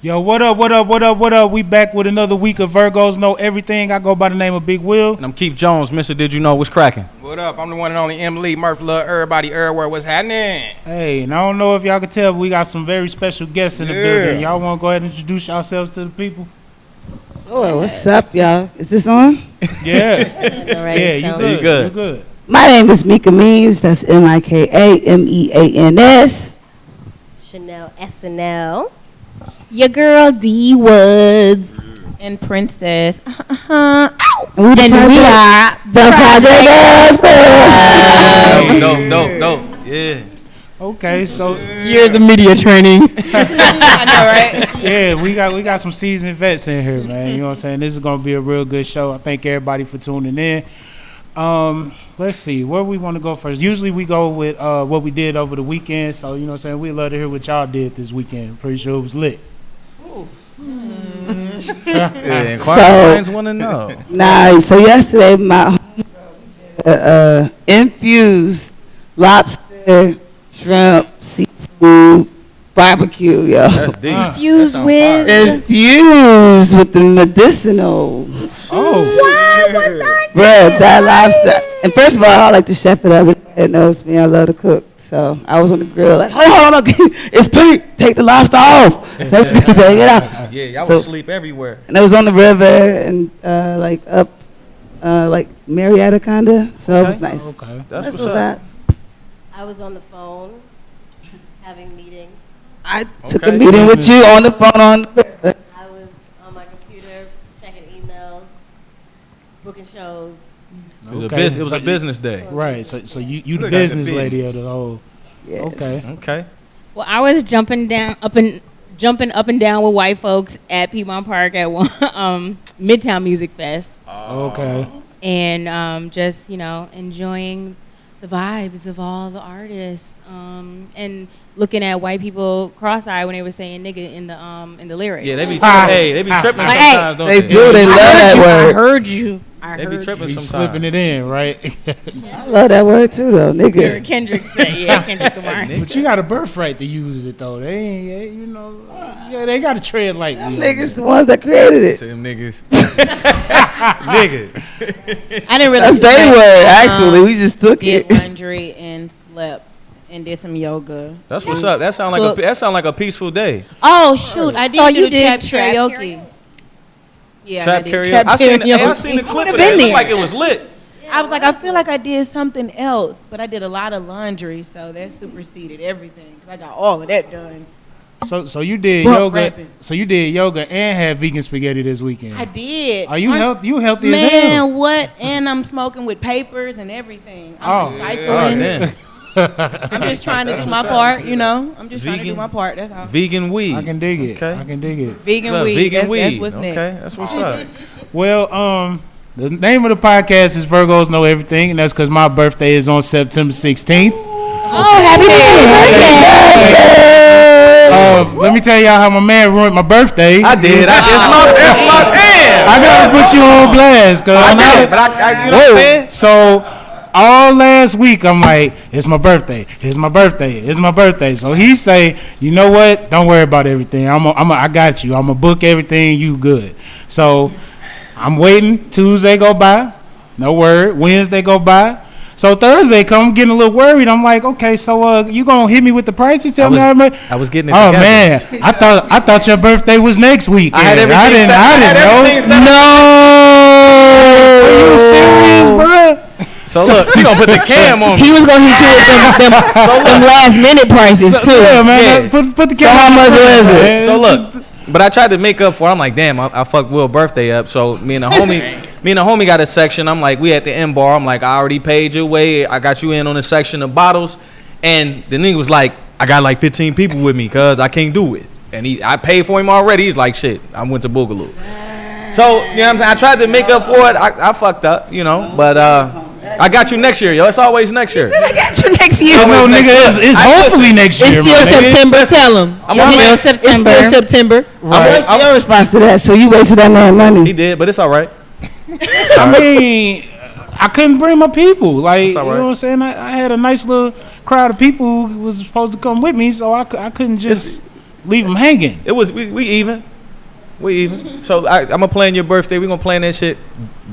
Yo, what up, what up, what up, what up? We back with another week of Virgos Know Everything. I go by the name of Big Will. And I'm Keith Jones. Mr. Did You Know What's Cracking? What up? I'm the one and only M. Lee Murph. Love everybody, everywhere. What's happening? Hey, and I don't know if y'all can tell, but we got some very special guests in the building. Y'all want to go ahead and introduce yourselves to the people? Oh, what's up, y'all? Is this on? Yeah. Yeah, you good. You good. My name is Mika Means. That's Mikameans. Shanell SNL. Your girl D Woods. And Princess. And we are the Project Dope. Yeah. Okay, so Years of media training. I know, right? yeah, we got some seasoned vets in here, man. You know what I'm saying? This is gonna be a real good show. I thank everybody for tuning in. Let's see, where we want to go first. Usually we go with what we did over the weekend. So you know what I'm saying, we love to hear what y'all did this weekend. Pretty sure it was lit. Yeah, clients want to know. Nice. So yesterday, my infused lobster, shrimp, seafood, barbecue, yo. That's deep. Infused with. Infused with the medicinals. Oh, What was that? Bruh, that lobster. And first of all, I like to chef it up. Everybody knows me. I love to cook. So I was on the grill like, hold on, it's pink. Take the lobster off. Take it out. Yeah, y'all So- would sleep everywhere. And it was on the river and like up, like Marietta kinda. So it was nice. okay. That's what's all up. that. I was on the phone having meetings. I took a Okay. meeting with you on the phone on the river. I was on my computer checking emails, booking shows. It was a business day. Right. So you the Look at the business lady of business. the whole. Yes. Okay. Okay. Well, I was jumping up and down with white folks at Piedmont Park at one Midtown Music Fest, Okay. and just enjoying the vibes of all the artists, and looking at white people cross-eyed when they were saying "nigga" in the lyrics. Yeah, they be tripping Like, sometimes, don't They they? do. They love that I word. heard you. I They heard be you. tripping You sometimes. slipping it in, right? I love that word too, though, nigga. Kendrick said, yeah, Kendrick Lamar. But you got a birthright to use it though. They ain't, they got to tread lightly. Them on niggas that. the ones that created it. Them niggas. Niggas. I didn't really That's their word, actually. We just took did it. laundry and slept and did some yoga. That's what's up. That sound like a peaceful day. Oh shoot, I did Oh, do you the did trap trap karaoke. Yeah, Trap I did karaoke. trap I seen karaoke. the clip Would've of been that. It looked there. like it was lit. I was like, I feel like I did something else, but I did a lot of laundry, so that superseded everything. 'Cause I got all of that done. So you did Bump yoga. rapping. So you did yoga and had vegan spaghetti this weekend. I did. Are you You healthy as Man, hell? what? And I'm smoking with papers and everything. Oh. I'm Oh, recycling. damn. I'm just trying to do my part, I'm just trying to do Vegan? my part. That's all. Vegan weed. I can dig it. Okay. I can dig it. Vegan Look, weed. vegan That's weed. what's Okay, next. that's what's up. Well, the name of the podcast is Virgos Know Everything, and that's because my birthday is on September 16th. Oh, happy birthday! Let me tell y'all how my man ruined my birthday. I did. That's my pen. I gotta put you on blast, cause I did, but you know what I'm saying? So all last week I'm like, it's my birthday, it's my birthday, it's my birthday. So he say, you know what? Don't worry about everything. I got you. I'm gonna book everything. You good? So I'm waiting. Tuesday go by, no word. Wednesday go by. So Thursday come, I'm getting a little worried. I'm like, okay, so you gonna hit me with the prices? Tell me how much. I was getting it Oh together. man, I thought your birthday was next week. I had I everything didn't set- know. I had everything set up. No. Are you serious, bro? So look, she gonna put the cam on me. He was gonna hit you with them last minute prices too. Yeah, man. Yeah. Put the So how much was it? So look, but I tried to make up for it. I'm like, damn, I fucked Will's birthday up. So me and the homie got a section. I'm like, we at the end bar. I'm like, I already paid your way. I got you in on the section of bottles. And the nigga was like, I got like 15 people with me because I can't do it. And I paid for him already. He's like, shit, I went to Boogaloo. So, you know what I'm saying? I tried to make up for it. I fucked up, but I got you next year, yo. It's always next year. I got you next year. No, nigga, it's hopefully next year, It's still man. September. Tell him. It's still September. It's still September. What's your response to that? So you wasted that man money. He did, but it's all right. I mean, I couldn't bring my people. Like, That's all right. you know what I'm saying? I had a nice little crowd of people who was supposed to come with me, so I couldn't just leave them hanging. It was we even. We even. So I'm gonna plan your birthday. We gonna plan that shit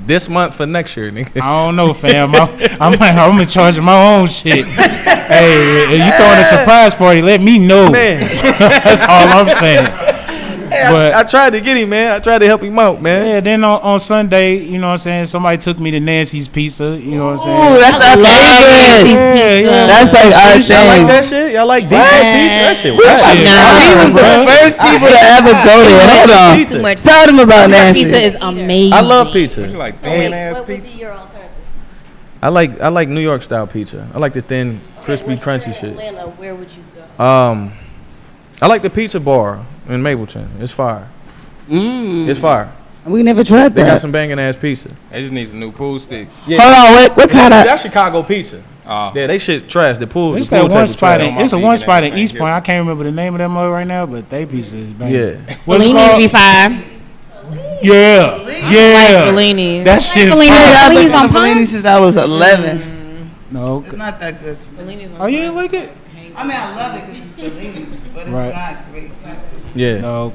this month for next year, nigga. I don't know, fam. I'm in charge of my own shit. Hey, if you throwing a surprise party, let me know. Man, That's all I'm saying. But I tried to get him, man. I tried to help him out, man. yeah, then on Sunday, you know what I'm saying, somebody took me to Nancy's Pizza, you know what I'm saying? Ooh, that's our favorite. Yeah. That's like our Y'all like thing. that shit? Y'all like DJ pizza? That shit. That Wow. shit We fire, was the bro. first people to ever go there. Hold on. Pizza. Too much. Tell them about Nancy. Pizza is amazing. I love pizza. You like So wait, thin ass what would pizza? be your alternative? I like New York style pizza. I like the thin, crispy, Okay, when crunchy you're in shit. Atlanta, where would you go? I like the pizza bar in Mapleton. It's fire. It's fire. We never tried They got that. some banging ass pizza. They just need some new pool sticks. Yeah. Hold on, what kind of? That's Chicago pizza. Oh. Yeah, they shit trash. The pool. It's the pool that one table spot. trash. It's a vegan one spot in ass East ain't Point. I can't remember the name of that mother right now, but they pizza is banging. Yeah. What's it Bellini's called? be fire. Yeah. Bellini. That shit. Bellini. fire. Please on Bellini since I was 11. No. It's not that good to me. Oh, you didn't like it? I mean, I love it because it's Bellini, but it's Right. not great pizza. Yeah. No.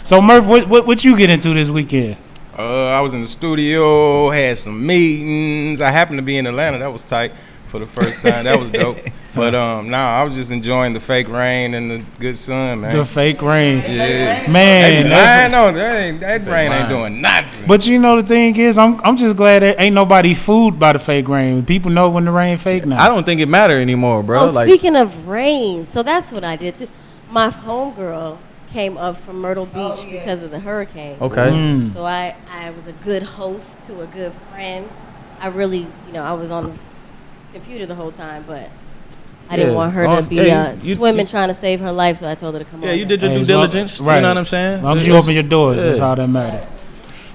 So Murph, what you get into this weekend? I was in the studio, had some meetings. I happened to be in Atlanta. That was tight for the first time. That was dope. But I was just enjoying the fake rain and the good sun, man. The fake rain. Yeah. Man, I that's- know that rain ain't doing nothing. but you know the thing is, I'm just glad there ain't nobody fooled by the fake rain. People know when the rain fake now. I don't think it matter anymore, bro. Oh, Like, speaking of rain, so that's what I did too. My homegirl came up from Myrtle Beach because of the hurricane. okay. Mm. So I was a good host to a good friend. I really, I was on the computer the whole time, but I didn't Yeah. want her Oh, to be yeah, you- swimming trying to save her life, so I told her to come Yeah, on. you did your Hey, due as long- diligence. right. You know what I'm saying? As long as you open your doors, that's Yeah. all that matters.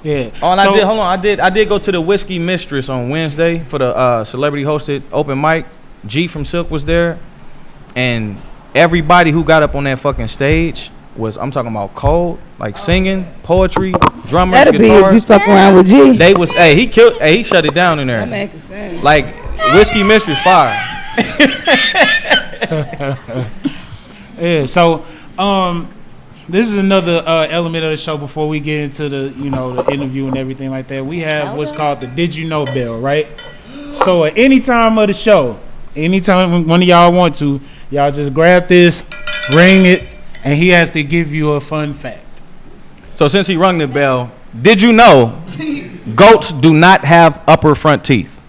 Yeah. Oh, and So- I did. Hold on, I did go to the Whiskey Mistress on Wednesday for the celebrity hosted open mic. G from Silk was there, and everybody who got up on that fucking stage was, I'm talking about cold, like singing, poetry, drummers, That'll be if you guitars. fuck around with G. They was, he shut it down in there. That man can sing. Like Whiskey Mistress fire. Yeah. So, this is another element of the show before we get into the the interview and everything like that. We have what's called the Did You Know Bell, right? So at any time of the show, anytime one of y'all want to, y'all just grab this, ring it, and he has to give you a fun fact. So since he rung the bell, did you know goats do not have upper front teeth?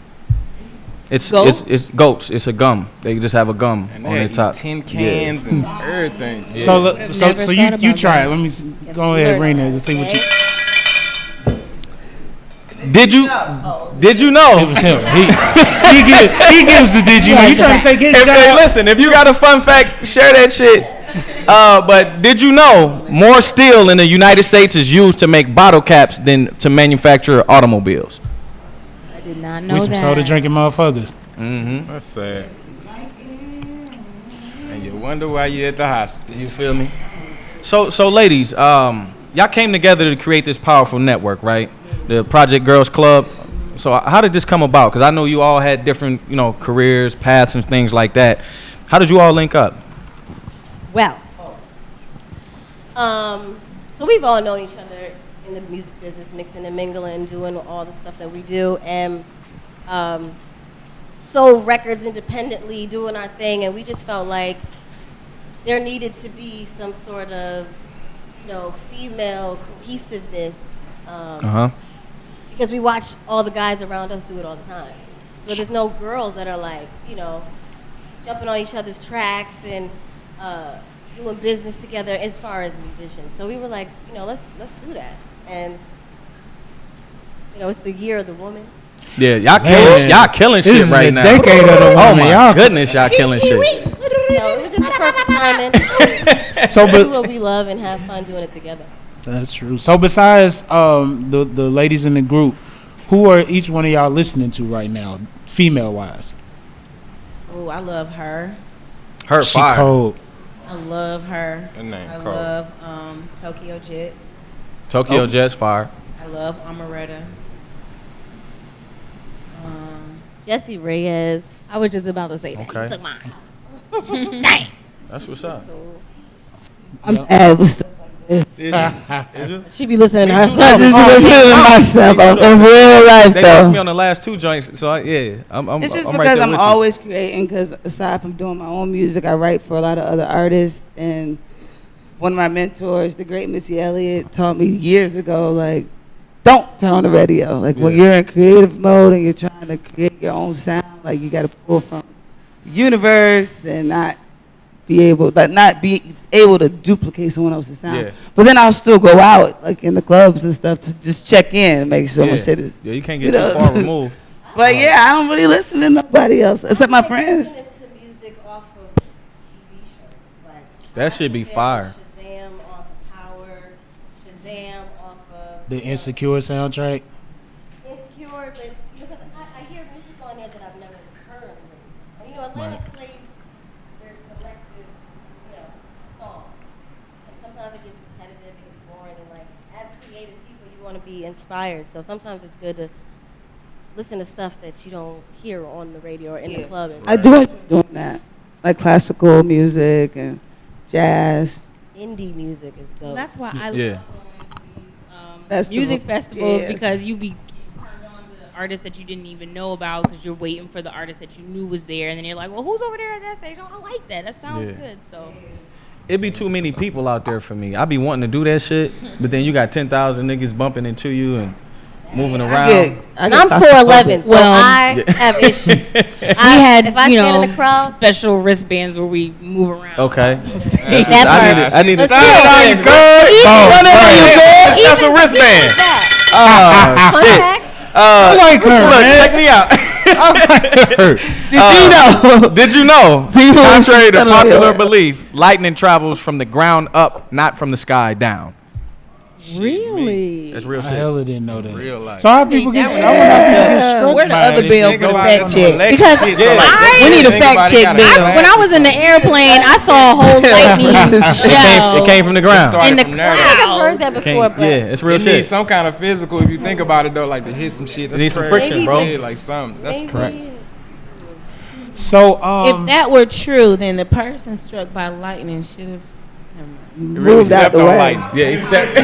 It's goats. It's a gum. They just have a gum And on they their eat top. tin cans and everything. Yeah. So Never so thought you about try that. it. Let me go ahead, ring it, and see what you. Did you It know? was him. He gives the Did You Know. He trying to take his Hey, shot. listen, if you got a fun fact, share that shit. But did you know more steel in the United States is used to make bottle caps than to manufacture automobiles? I did not know We some that. soda drinking motherfuckers. That's sad. And you wonder why you're at the hospital. You feel me? So ladies, y'all came together to create this powerful network, right? The Project Girls Club. So how did this come about? Because I know you all had different, careers, paths, and things like that. How did you all link up? Well, so we've all known each other in the music business, mixing and mingling, doing all the stuff that we do, and sold records independently, doing our thing, and we just felt like there needed to be some sort of, female cohesiveness, because we watch all the guys around us do it all the time. So there's no girls that are like, jumping on each other's tracks and doing business together as far as musicians. So we were like, let's do that. And it's the year of the woman. Yeah, Man. y'all killing This shit is right the now. decade of the Oh woman. my Y'all- goodness, y'all killing shit. It was just the perfect timing. So, Do but what we love and have fun doing it together. that's true. So besides the ladies in the group, who are each one of y'all listening to right now, female wise? Oh, I love her. Her She fire. cold. I love her. That name I cold. love Tokyo Jets. Tokyo Jets fire. I love Amaretta. Jesse Reyes. I was just about to say that. Okay. You took mine. That's what's up. Cool. I'm Yep. bad with stuff like this. Is you? She be listening to I herself. just listen to myself in real life, They lost me though. on the last 2 joints, so I'm It's just I'm right because there I'm with you. always creating. Because aside from doing my own music, I write for a lot of other artists. And one of my mentors, the great Missy Elliott, taught me years ago, like, don't turn on the radio. Like when you're in creative mode and you're trying to create your own sound, like you got to pull from the universe and not be able to duplicate someone else's sound. Yeah. But then I'll still go out like in the clubs and stuff to just check in and make sure my shit is. Yeah, you can't get too far removed. But yeah, I don't really listen to nobody else except my friends. Listening to music off of TV shows. Like, That should be fire. Shazam off of Power. Shazam off of The Insecure soundtrack. Insecure, but because I hear music on there that I've never heard. And, you know, Atlanta plays their selective, songs. And sometimes it gets repetitive, it gets boring, and like as creative people, you want to be inspired. So sometimes it's good to listen to stuff that you don't hear on the radio or in the club. I do enjoy doing that, like classical music and jazz. Indie music is dope. Well, that's why I love Yeah. going to these Festival. music festivals Yeah. because you be turned on to the artists that you didn't even know about because you're waiting for the artist that you knew was there, and then you're like, well, who's over there at that stage? Oh, I like that. That sounds Yeah. good. So It be too many people out there for me. I be wanting to do that shit, but then you got 10,000 niggas bumping into you and moving around. I'm 4'11", so Well, I have issues. we had, if I stand in the crowd, special wristbands where we move around. Okay. that I need to But still, That's a wristband. Oh, shit. contact. I like her, Look, man. check me out. Did you know? Did you know? People Contrary to don't know popular that. belief, lightning travels from the ground up, not from the sky down. Really? That's real I shit. hella didn't know that. Real life. So how people get? I wonder how people get struck Where the by other it. bill Think for the about fact some check? electric Because shit, so I- like, we need a think fact about it, check gotta bill. have When I was in the airplane, I saw a whole lightning shell. It came from the ground. started in the from I there. think I've heard that clouds. before, but Yeah, it's real It shit. needs some kind of physical. If you think about it though, like to hit some shit. That's It needs some crazy. friction, bro. Yeah, like something. That's maybe- correct. So If that were true, then the person struck by lightning should have. Moved out stepped the on way. lightning. Yeah, he stepped.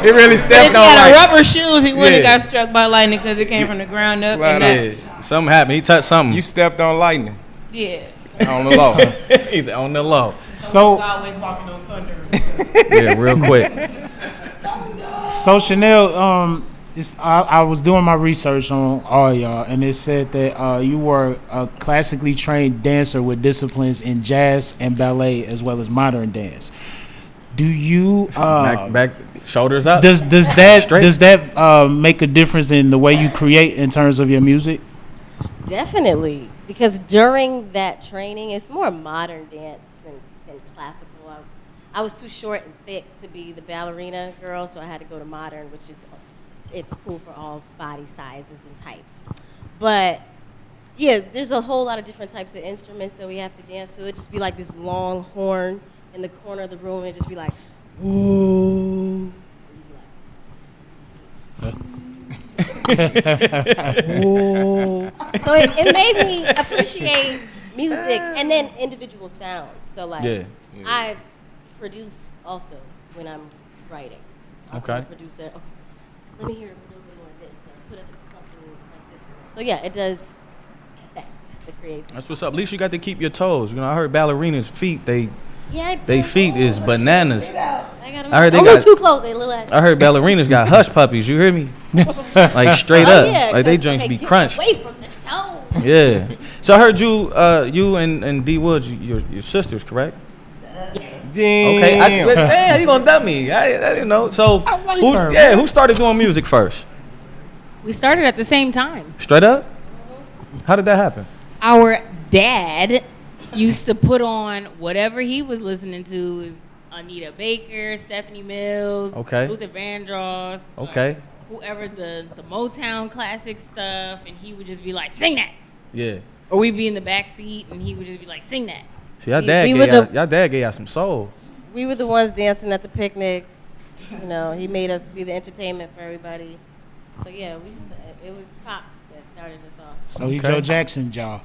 It really If stepped he on had lightning. rubber shoes, he wouldn't Yeah. have got struck by lightning because it came from the ground up. Flat And out. Yeah, something happened. He touched something. You stepped on lightning yeah. on the low. He's on the low. so Always walking on thunder. Yeah, real quick. Chanel, I was doing my research on all y'all, and it said that you were a classically trained dancer with disciplines in jazz and ballet as well as modern dance. Do you Back, shoulders up. does that Straight. make a difference in the way you create in terms of your music? Definitely, because during that training, it's more modern dance than classical. I was too short and thick to be the ballerina girl, so I had to go to modern, which is it's cool for all body sizes and types. But yeah, there's a whole lot of different types of instruments that we have to dance to. It'd just be like this long horn in the corner of the room, and it'd just be like, ooh. So it made me appreciate music and then individual sounds. So like, Yeah. I produce also when I'm writing. I'll tell Okay. the producer, okay, let me hear a little bit more of this, or put up something like this. So yeah, it does affect the creativity. That's what's up. At least you got to keep your toes. You know, I heard ballerinas' feet. They Yeah, feet is bananas. I heard they don't got- go too close. They little ass. I heard ballerinas got hush puppies. You hear me? Like straight Oh, up. yeah, Like they 'cause joints be get crunched. away from the toe. Yeah. So I heard you and D Woods, your sisters, correct? Damn. Okay. Damn, you gonna dump me? I didn't know. So who started doing music first? We started at the same time. Straight up? How did that happen? Our dad used to put on whatever he was listening to. Is Anita Baker, Stephanie Mills, Okay. Luther Vandross, Okay. whoever the Motown classic stuff, and he would just be like, "Sing that," Yeah. or we'd be in the back seat and he would just be like, "Sing that." See, y'all We dad were gave y'all some soul. We were the ones dancing at the picnics. You know, he made us be the entertainment for everybody. So yeah, it was Pops that started us off. So he Okay. Joe Jackson, y'all.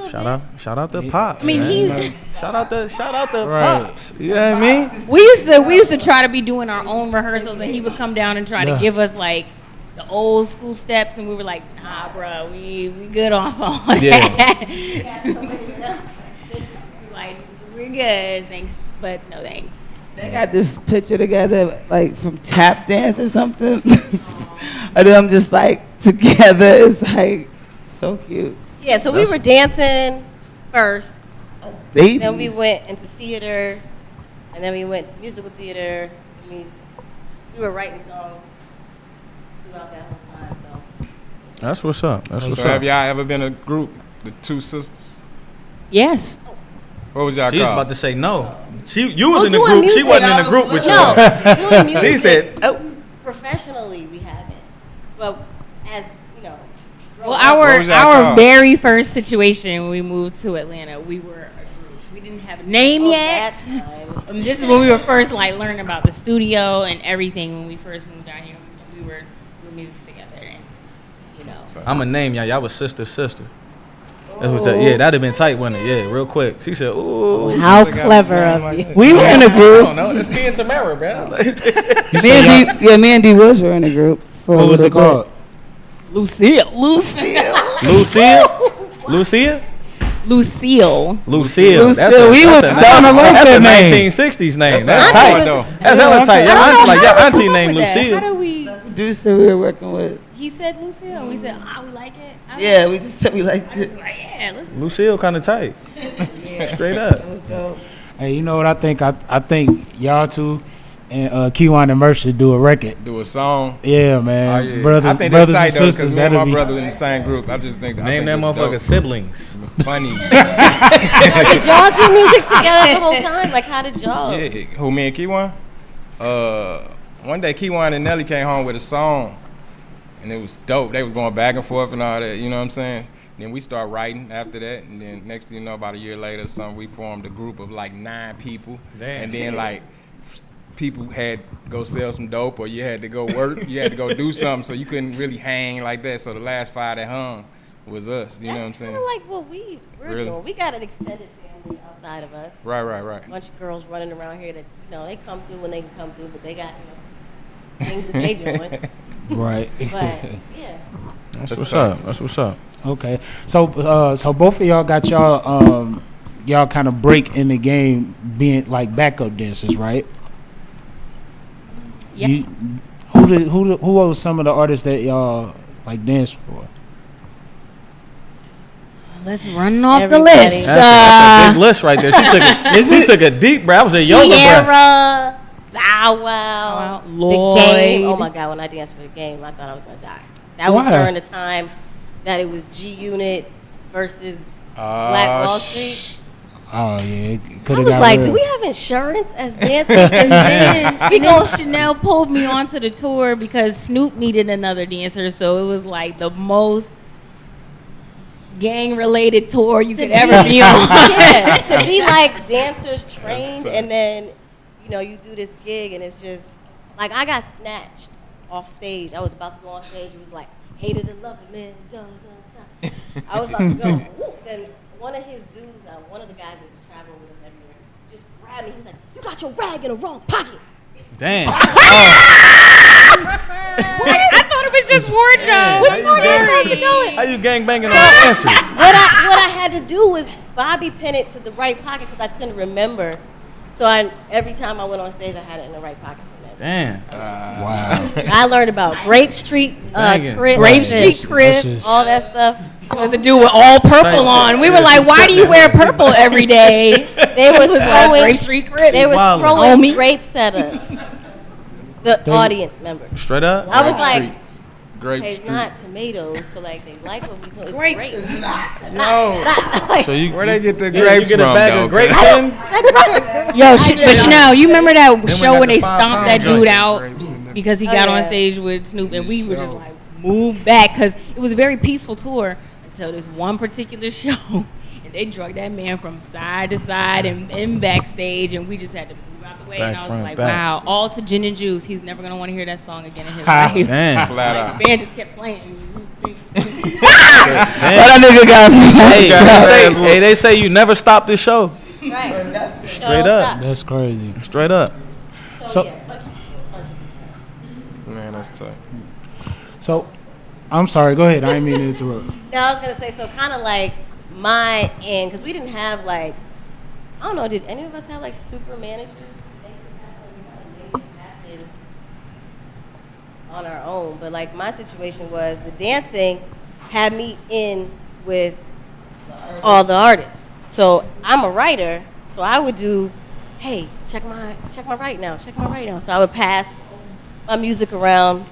Shout out to Pops. I mean, shout out to Right. Pops. You know what I mean? we used to try to be doing our own rehearsals, and he would come down and try to give us like the old school steps, and we were like, nah, bro, we good off all that. Like, we're good, thanks, but no thanks. They got this picture together, like from tap dance or something. And them just like together. It's like so cute. Yeah, so we were dancing first. Babies. Then we went into theater, and then we went to musical theater. I mean, we were writing songs throughout that whole time. So That's what's up. That's what's So up. have y'all ever been a group, the two sisters? Yes. What was y'all She was called? about to say no. You was in the doing group. She music. wasn't in the group with you. no, doing music. She said, "Oh, Professionally, we haven't. But as you know, Well, What our was y'all our called? very first situation when we moved to Atlanta, we were a group. We didn't have a name yet. This is when we were first like learning about the studio and everything. When we first moved down here, we were doing music together, and you know. I'm going to name y'all. Y'all was sister. That's what yeah, that'd have been tight, wouldn't it? Yeah, real quick. She said, ooh. How clever of you. We were in a I group. don't know. It's T and Tamara, bro. Me and D Woods were in a group. For a What was little it called? bit. Lucille. Lucille? Lucille. Lucille. Lucille. We was down the road That's a that name. 1960s name. That's That's tight. hard, though. That's hella tight. Your I don't auntie, know like your how auntie we come up named with that. How Lucille. do we? Producer we were working with. He said Lucille. We said, we like it. Yeah, we just said we liked I it. was like, yeah, let's. Lucille kind of tight. Straight up. It was dope. Hey, you know what I think? I think y'all two and Kiwan and Mercer do a record. Do a song. Yeah, man. Oh, yeah. Brothers, I think brothers that's and tight, though, sisters. because me and That'll my be brother in the same group. I just think Name that motherfucker siblings. funny. Did y'all do music together the whole time? Like, how did y'all? Yeah, who, me and Kiwan? One day Kiwan and Nelly came home with a song, and it was dope. They was going back and forth and all that, you know what I'm saying? Then we start writing after that, and then next thing you know, about a year later or something, we formed a group of like 9 people. Damn. And then like people had to go sell some dope, or you had to go work, you had to go do something, so you couldn't really hang like that. So the last 5 that hung was us, you know what I'm That's saying? kind of like what we're Really? doing. We got an extended family outside of us. Right. A bunch of girls running around here that, they come through when they can come through, but they got, things that they doing. right. But, yeah. That's what's up. That's what's up. Okay, so so both of y'all got y'all kind of break in the game being like backup dancers, right? Yep. Who were some of the artists that y'all like danced for? Let's run off Everybody. the list. That's a big list right there. She took a deep breath. I was a yoga breath. Sierra, Bow Wow, The Lloyd. Game. Oh my God, when I danced for The Game, I thought I was going to die. That was Why? during the time that it was G Unit versus Black Wall Street. Oh yeah, I was like, do we have insurance as dancers? and then Chanel pulled me onto the tour because Snoop needed another dancer, so it was like the most gang-related tour you could ever be on. Yeah, to be like dancers trained, and then you do this gig, and it's just like I got snatched off stage. I was about to go on stage. It was like hated and loved man does on time. I was about to go. Whoop, then one of his dudes, one of the guys that was traveling with us everywhere, just grabbed me. He was like, "You got your rag in the wrong pocket." Damn. I thought it was just wardrobe. Which part is it going? How you gang banging on dancers? What I had to do was bobby pin it to the right pocket because I couldn't remember. So every time I went on stage, I had it in the right pocket. Damn. Wow. I learned about Grape Street, Banging. Crip, Grape Street Crib. That's just- all that stuff. Was a dude with all purple on. We were like, why do you wear purple every day? They were It was like throwing, Grape Street Crib. they were Wildin'. throwing Homie. grapes at us. The audience members. Straight up? I was like, Grape hey, it's Street. not tomatoes, so like they like what we do. It's Grapes grapes. is not. Like, So you, Where they get the yeah, grapes you get a from, bag though, of grapes cuz? in? Yo, but Chanel, you remember that we show got when the they 5 stomped pound that joint. dude out Grapes in the- because he Oh, got on yeah. stage with Snoop, and we were just show. like, move back, because it was a very peaceful tour until this one particular show, and they drug that man from side to side and backstage, and we just had to move out the way, Back, and I was front, like, back. wow, all to Gin and Juice. He's never gonna want to hear that song again in his Ha. life. Damn. Flat Like, out. the band just kept playing. That nigga got me. They say you never stop this show. Right. Straight up. That's crazy. Straight up. So- Man, that's tough. So, I'm sorry. Go ahead. I didn't mean to interrupt. No, I was gonna say, so kind of like my end, because we didn't have like, I don't know, did any of us have like super managers? On our own, but like my situation was the dancing had me in with all the artists. So I'm a writer, so I would do, hey, check my right now. So I would pass my music around.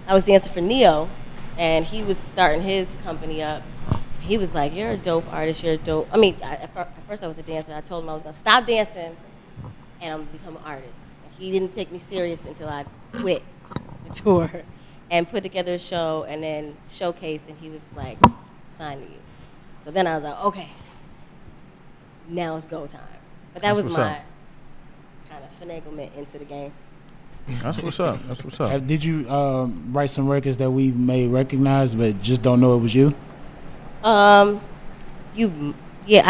I was dancing for Neo, and he was starting his company up. He was like, "You're a dope artist. You're a dope." I mean, at first I was a dancer. I told him I was gonna stop dancing, and I'm gonna become an artist. He didn't take me serious until I quit the tour and put together a show and then showcased, and he was just like, "Sign to you." So then I was like, "Okay, now it's go time." But that was my kind of finaglement into the game. That's what's up. That's what's up. Did you write some records that we may recognize, but just don't know it was you? I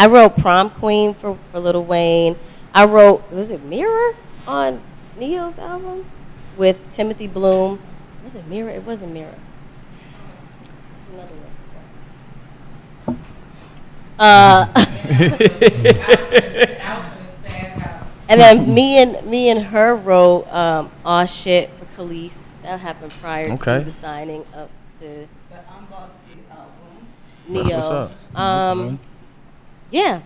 wrote Prom Queen for Lil Wayne. I wrote, was it Mirror on Neo's album with Timothy Bloom? Was it Mirror? It wasn't Mirror. Another one. And then me and her wrote Aw Shit for Khalees. That happened prior to the signing up to Neo. Yeah,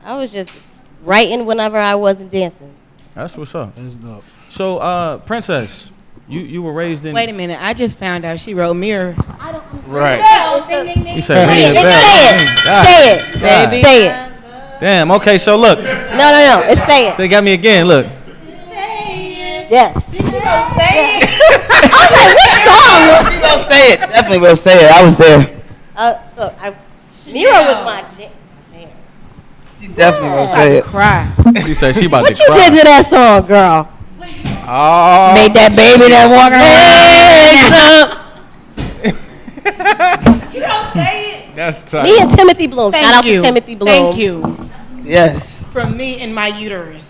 I was just writing whenever I wasn't dancing. That's what's up. That's dope. So, Princess, you were raised in. Wait a minute. I just found out she wrote Mirror. Right. You said Say ring the bell. it, baby. Say it. Damn. Okay. So look, No. It's say it. they got me again. Look. Yes. She will say it. Definitely will say it. I was there. Mira was my jam. She definitely will say it. Cry. She said she about What to you cry. did to that song, girl? Oh. Made that baby that walk around. You don't say it. That's tough. Me and Timothy Bloom. Thank Shout out you. to Timothy Bloom. Thank you. Yes. From me and my uterus.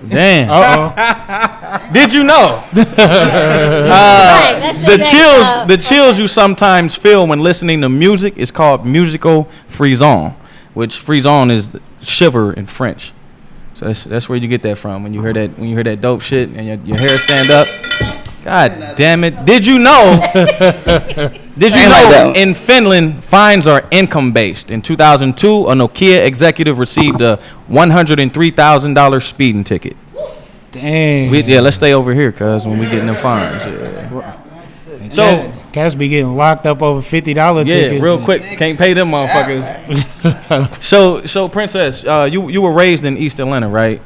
Damn. Did you know? Right, that's your next, The chills you sometimes feel when listening to music is called musical frisson, which frisson is shiver in French. So that's where you get that from when you hear that dope shit and your hair stand up. God damn it! Did you know? In Finland fines are income based? In 2002, a Nokia executive received a $103,000 speeding ticket. Dang. Let's stay over here, cuz when we getting them fines. Yeah. So cats be getting locked up over $50 tickets. Yeah, real quick, can't pay them motherfuckers. So Princess, you were raised in East Atlanta, right?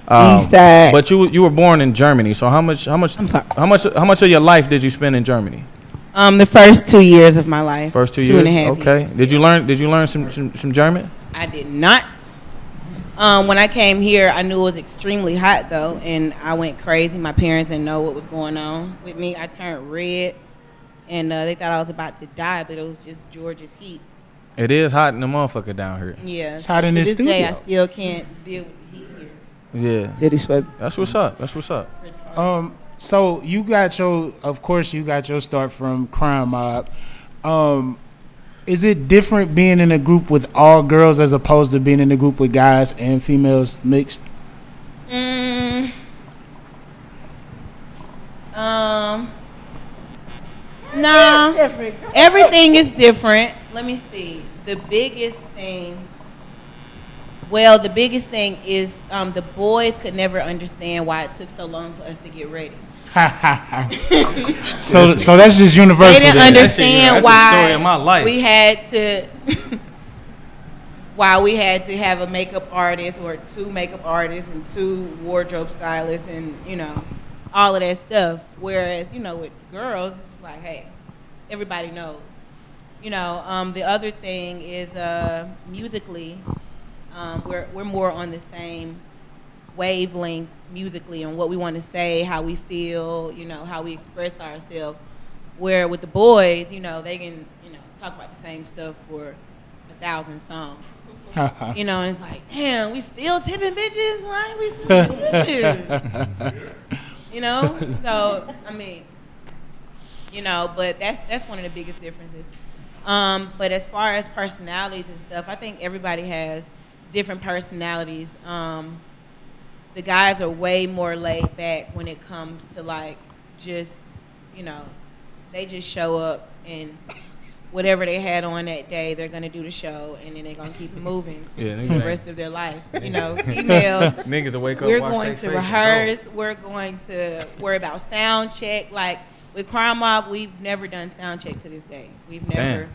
East side. But you were born in Germany. So how much I'm sorry. how much of your life did you spend in Germany? The first 2 years of my life. First 2 years. Two and a half Okay. years. Did you learn some German? I did not. When I came here, I knew it was extremely hot though, and I went crazy. My parents didn't know what was going on with me. I turned red, and they thought I was about to die, but it was just Georgia's heat. It is hot in the motherfucker down here. Yeah, It's hot in to this this day, I studio. still can't deal with heat here. Yeah. Diddy Sweat. That's what's up. That's what's up. So you got your start from Crime Mob. Is it different being in a group with all girls as opposed to being in a group with guys and females mixed? No, everything is different. Let me see. The biggest thing is the boys could never understand why it took so long for us to get ready. So that's just universal. They didn't then. understand That's the story of my life. we had to have a makeup artist or 2 makeup artists and 2 wardrobe stylists and all of that stuff. Whereas with girls, it's like, hey, everybody knows. The other thing is musically, we're more on the same wavelength musically on what we want to say, how we feel, how we express ourselves. Where with the boys, they can, talk about the same stuff for 1,000 songs. You know, and it's like, damn, we still tipping bitches? Why ain't we still tipping bitches? You know? So, I mean, you know, but that's one of the biggest differences. But as far as personalities and stuff, I think everybody has different personalities. The guys are way more laid back when it comes to like just, you know, they just show up and whatever they had on that day, they're gonna do the show, and then they're gonna keep it moving for the rest of their life. You know, females, niggas will wake up. We're going to rehearse. We're going to worry about sound check. Like with Crime Mob, we've never done sound check to this day. We've never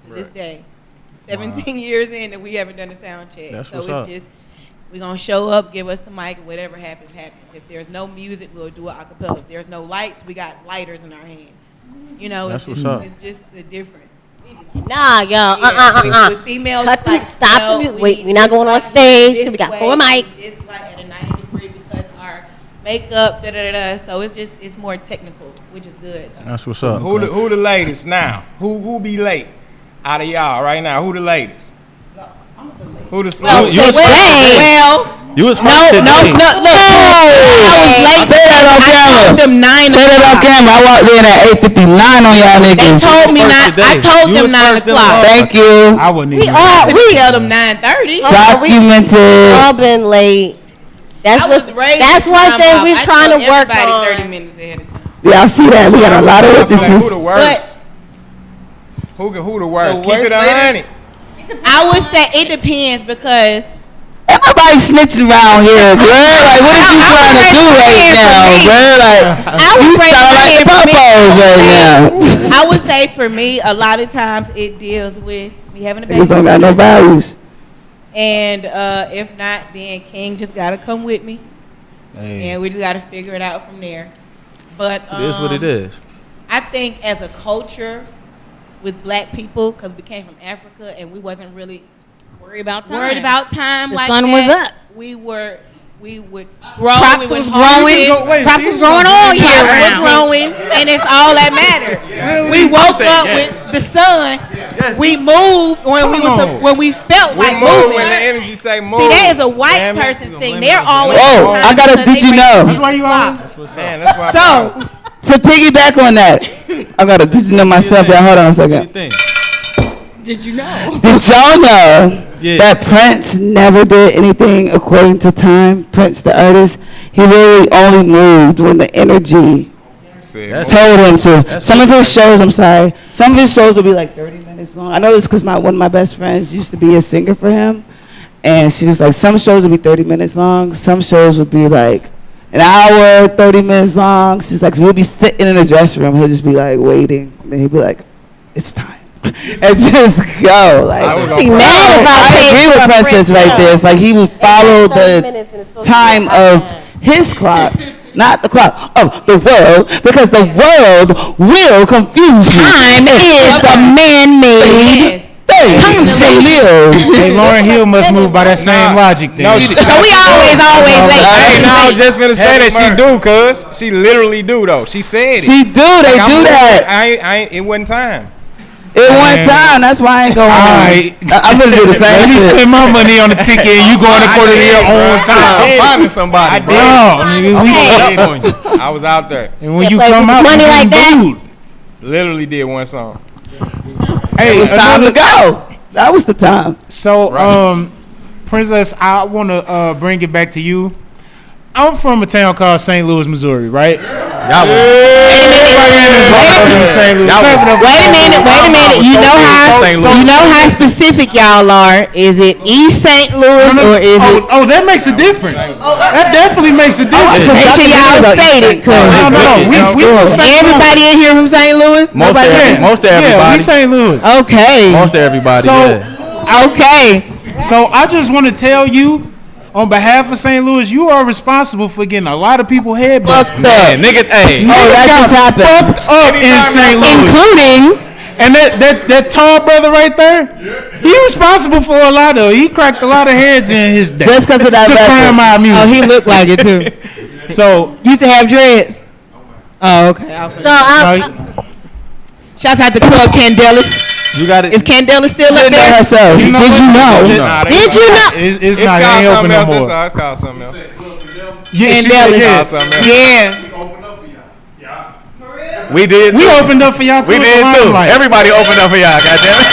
to this day. 17 years in that we haven't done a sound check. That's so what's it's up. just we're gonna show up, give us the mic, and whatever happens, happens. If there's no music, we'll do it a cappella. If there's no lights, we got lighters in our hand. You know, That's it's what's up. It's just the difference. Nah, yo, With females, cut them, like, stop no, them. Wait, we're not going on stage till we got 4 mics. It's like at a 90-degree because our makeup, so it's more technical, which is good. That's what's up. Who the latest now? Who be late out of y'all right now? Who the latest? Who the slowest? You was first today. I was late. Say that on camera. Them 9 Say that on camera. I walked in at 8:59 on y'all They niggas. told me I told them 9 o'clock. Thank you. I wouldn't even. We tell them 9:30. Documented. All been late. That's one thing we're trying to work on. 30 minutes ahead of time. Y'all see that? We got a lot of Who witnesses. the worst? Who the worst? Keep it 100. I would say it depends because Everybody snitching around here, bro. Like, what are you trying to do right now, bro? Like, you sound like the Popos right now. I would say for me, a lot of times it deals with me having a baby. Niggas don't got no values. And if not, then King just gotta come with me, and we just gotta figure it out from there. But It is what it is. I think as a culture with black people, because we came from Africa and we wasn't really Worried about time. The The like sun that, was up. We would grow. Crops was growing. Crops was growing all year Crops was round. growing, and it's all that matters. We woke up with the sun. We moved when we felt We like move moving. when the energy say move. See, that is a white Damn it. person's thing. They're always. Whoa, I got a did you know? That's why you on. Man, that's why. So To piggyback on that, I got a did you know myself? Yeah, hold on a second. Did you know? Did y'all know that Prince never did anything according to time? Prince, the artist, he literally only moved when the energy told him to. Some of his shows, some of his shows will be like 30 minutes long. I know this because one of my best friends used to be a singer for him, and she was like, some shows will be 30 minutes long, some shows would be like an hour, 30 minutes long. She's like, so we'll be sitting in the dressing room, he'll just be like waiting, and then he'll be like, it's time. And just go. Like, Be mad about I agree with Princess right there. It's like he would follow the time of his clock, not the clock of the world, because the world will confuse you. Time is the man-made thing. Hey, Lauryn Hill must move by that same logic then. No, we always late. Hey, no, I was just finna say that she do, cuz. She literally do, though. She said it. She do. They do that. It wasn't time. It one time. That's why I ain't going on. I'm gonna do the same Let me shit. spend my money on the ticket and you going according to your own time. I'm finding somebody. I bro. did. I was out there. And when you come out, money you like that? food. Literally did one song. Hey, It was time to go. That was the time. So, Princess, I want to bring it back to you. I'm from a town called St. Louis, Missouri, right? Wait a minute. You know how specific y'all are. Is it East St. Louis or is it? Oh, that makes a difference. That definitely makes a difference. Make sure y'all state it. Everybody in here from St. Louis? Most of everybody. Yeah, we St. Louis. Okay. Most of everybody. Okay. So I just want to tell you, on behalf of St. Louis, you are responsible for getting a lot of people head busted. Man, niggas, hey. Niggas got fucked up in St. Louis. Including. And that tall brother right there, he responsible for a lot of. He cracked a lot of heads in his day. Just because of that. To Crime Mob music. Oh, he looked like it too. So Used to have dreads. Oh, okay. So Shouts out to Club Candelas. You got it. Is Candela still up Didn't know there? herself. You know Did what? you know? Did you know? It's It's not called ain't open something no else. more. It's called something else. Yeah, she Candela. did, Called yeah. something else. Yeah. We did. We too. opened up for y'all too. We did too. Like, Everybody opened up for y'all. Goddamn it.